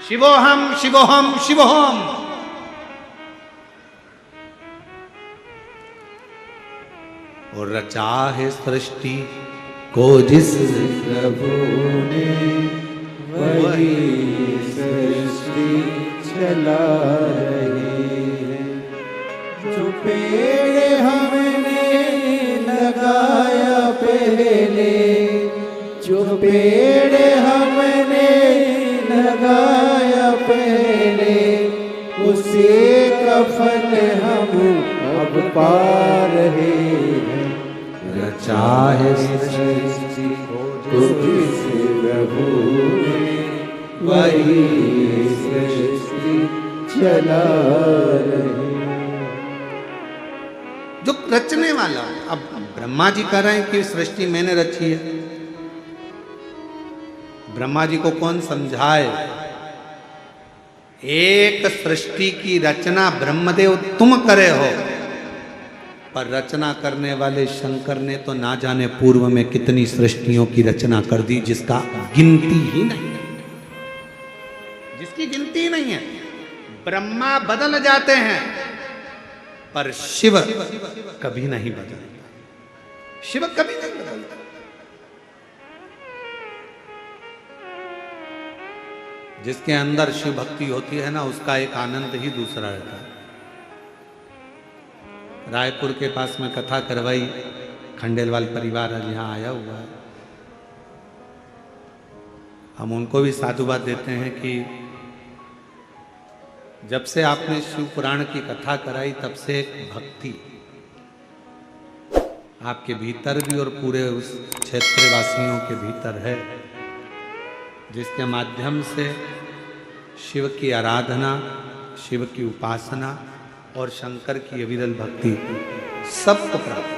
Speaker 1: शिवोहम शिवोहम शिवोहम। और रचा है सृष्टि को जिस
Speaker 2: प्रभु ने, वही सृष्टि चला रहे हैं। जो पेड़ हमने लगाया पहले, जो पेड़ हमने लगाया पहले, उसी का फल हम अब पा रहे हैं।
Speaker 1: रचा है
Speaker 2: सृष्टि को जिस प्रभु ने, वही सृष्टि चला रहे।
Speaker 1: जो रचने वाला। अब ब्रह्मा जी कह रहे हैं कि सृष्टि मैंने रची है, ब्रह्मा जी को कौन समझाए? एक सृष्टि की रचना ब्रह्मदेव तुम करे हो, पर रचना करने वाले शंकर ने तो ना जाने पूर्व में कितनी सृष्टियों की रचना कर दी, जिसका गिनती ही नहीं है, जिसकी गिनती नहीं है। ब्रह्मा बदल जाते हैं पर शिव कभी नहीं बदलता, शिव कभी नहीं बदलता। जिसके अंदर शिव भक्ति होती है ना, उसका एक आनंद ही दूसरा रहता है। रायपुर के पास में कथा करवाई, खंडेलवाल परिवार आज यहाँ आया हुआ है। हम उनको भी साधुवाद देते हैं कि जब से आपने शिव पुराण की कथा कराई तब से एक भक्ति आपके भीतर भी और पूरे उस क्षेत्रवासियों के भीतर है, जिसके माध्यम से शिव की आराधना, शिव की उपासना और शंकर की अविरल भक्ति सबको प्राप्त,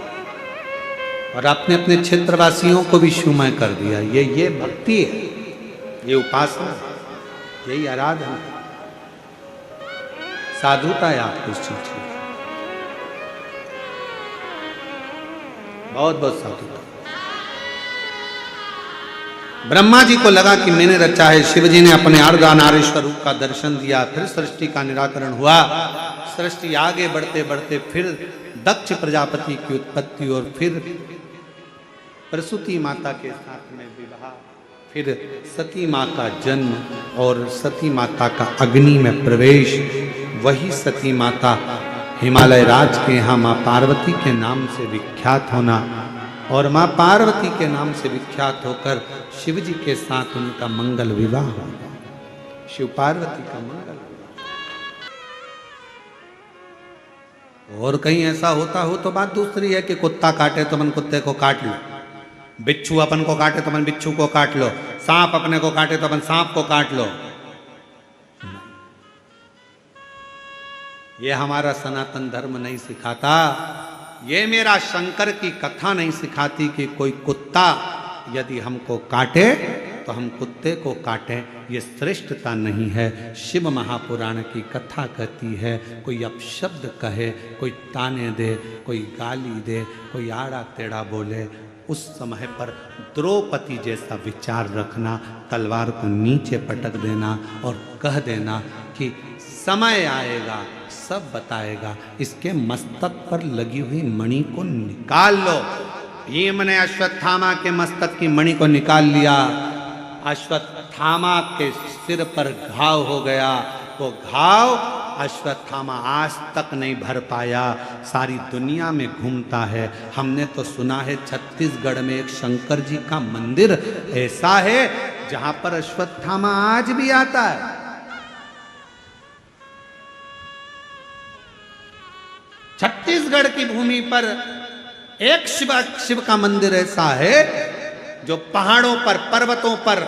Speaker 1: और आपने अपने क्षेत्रवासियों को भी शिवमय कर दिया। ये भक्ति है, ये उपासना, यही आराधना, साधुता है आपको इस चीज की। बहुत बहुत साधुता। ब्रह्मा जी को लगा कि मैंने रचा है, शिव जी ने अपने अर्धनारीश्वर रूप का दर्शन दिया, फिर सृष्टि का निराकरण हुआ। सृष्टि आगे बढ़ते बढ़ते फिर दक्ष प्रजापति की उत्पत्ति, और फिर प्रसूति माता के साथ में विवाह, फिर सती माँ का जन्म और सती माता का अग्नि में प्रवेश। वही सती माता हिमालय राज के यहाँ माँ पार्वती के नाम से विख्यात होना, और माँ पार्वती के नाम से विख्यात होकर शिव जी के साथ उनका मंगल विवाह होगा, शिव पार्वती का मंगल विवाह। और कहीं ऐसा होता हो तो बात दूसरी है कि कुत्ता काटे तो मन कुत्ते को काट लो, बिच्छू अपन को काटे तो अपन बिच्छू को काट लो, सांप अपने को काटे तो अपन सांप को काट लो। ये हमारा सनातन धर्म नहीं सिखाता, ये मेरा शंकर की कथा नहीं सिखाती कि कोई कुत्ता यदि हमको काटे तो हम कुत्ते को काटें। ये श्रेष्ठता नहीं है। शिव महापुराण की कथा कहती है, कोई अपशब्द कहे, कोई ताने दे, कोई गाली दे, कोई आड़ा टेढ़ा बोले, उस समय पर द्रौपदी जैसा विचार रखना, तलवार को नीचे पटक देना और कह देना कि समय आएगा सब बताएगा। इसके मस्तक पर लगी हुई मणि को निकाल लो। भीम ने अश्वत्थामा के मस्तक की मणि को निकाल लिया, अश्वत्थामा के सिर पर घाव हो गया। वो घाव अश्वत्थामा आज तक नहीं भर पाया, सारी दुनिया में घूमता है। हमने तो सुना है छत्तीसगढ़ में एक शंकर जी का मंदिर ऐसा है जहां पर अश्वत्थामा आज भी आता है। छत्तीसगढ़ की भूमि पर एक शिव का मंदिर ऐसा है जो पहाड़ों पर, पर्वतों पर,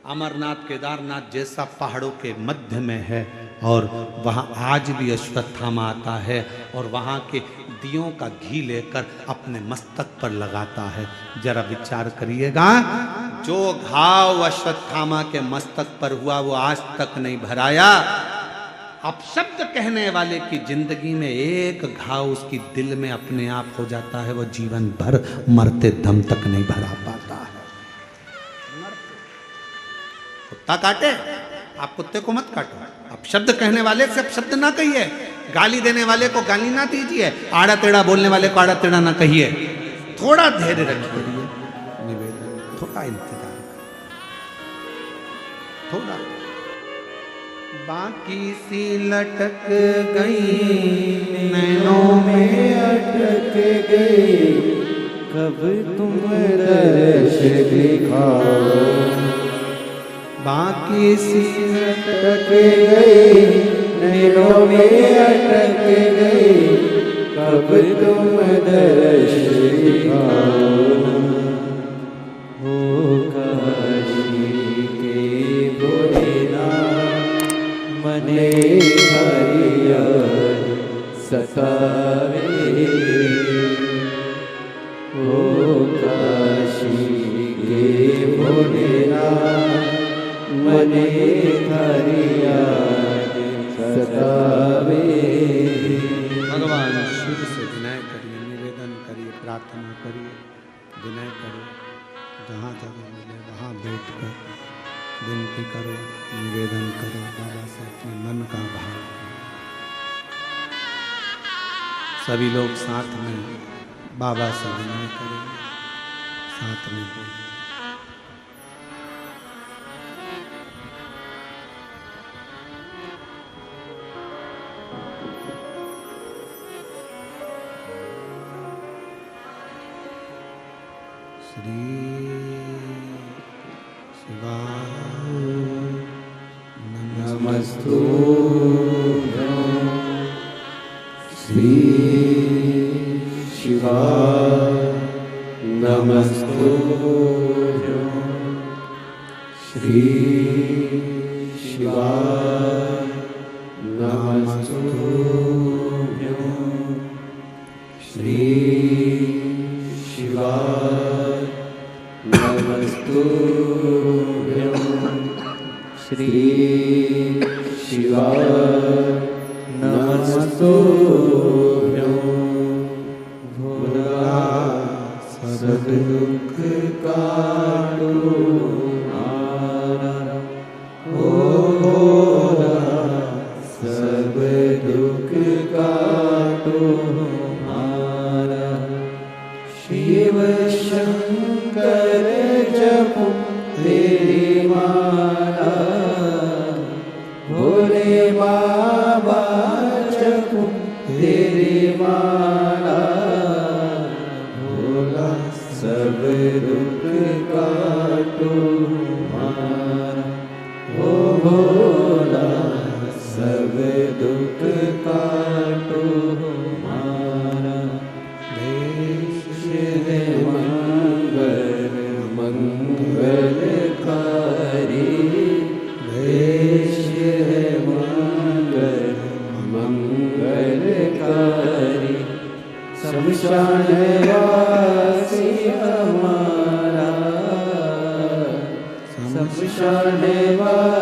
Speaker 1: अमरनाथ केदारनाथ जैसा पहाड़ों के मध्य में है, और वहां आज भी अश्वत्थामा आता है और वहां के दियों का घी लेकर अपने मस्तक पर लगाता है। जरा विचार करिएगा, जो घाव अश्वत्थामा के मस्तक पर हुआ वो आज तक नहीं भराया। अपशब्द कहने वाले की जिंदगी में एक घाव उसकी दिल में अपने आप हो जाता है, वो जीवन भर मरते दम तक नहीं भरा पाता है। कुत्ता काटे, आप कुत्ते को मत काटो। अपशब्द कहने वाले से अपशब्द ना कहिए, गाली देने वाले को गाली ना दीजिए, आड़ा टेढ़ा बोलने वाले को आड़ा टेढ़ा ना कहिए। थोड़ा धैर्य रखिए, निवेदन, थोड़ा इंतजार, थोड़ा। बाकी सी लटक गई नैनों में
Speaker 2: अटक गई, कब तुम दर्श दिखाओ।
Speaker 1: बाकी सी
Speaker 2: लटक गई नैनों में अटक गई, कब तुम दर्श दिखाओ। हो काशी के भोलेनाथ मने हरिया सतावे। ओ काशी के भोलेनाथ मने हरिया सतावे।
Speaker 1: भगवान शिव से विनय करिए, निवेदन करिए, प्रार्थना करिए, विनय करो। जहाँ जगह मिले वहाँ बैठकर विनती करो, निवेदन करो, बाबा से अपने मन का भाव। सभी लोग साथ में बाबा से विनय करें, साथ में बोलें। श्री
Speaker 2: नमस्तुभ्यं श्री शिवाय नमस्तुभ्यं श्री शिवाय नमस्तुभ्यं श्री शिवाय नमस्तुभ्यं श्री शिवाय नमस्तुभ्यं भोला सब दुख काटो हमारा ओ भोला सब दुख काटो हमारा शिव शंकर जपो तेरी माला भोले बाबा जपो तेरी माला भोला सब दुख काटो हमारा ओ भोला सब दुख काटो हमारा देश है मंगल मंगलकारी देश है मंगल मंगलकारी शमशान वासी हमारा शमशान वासी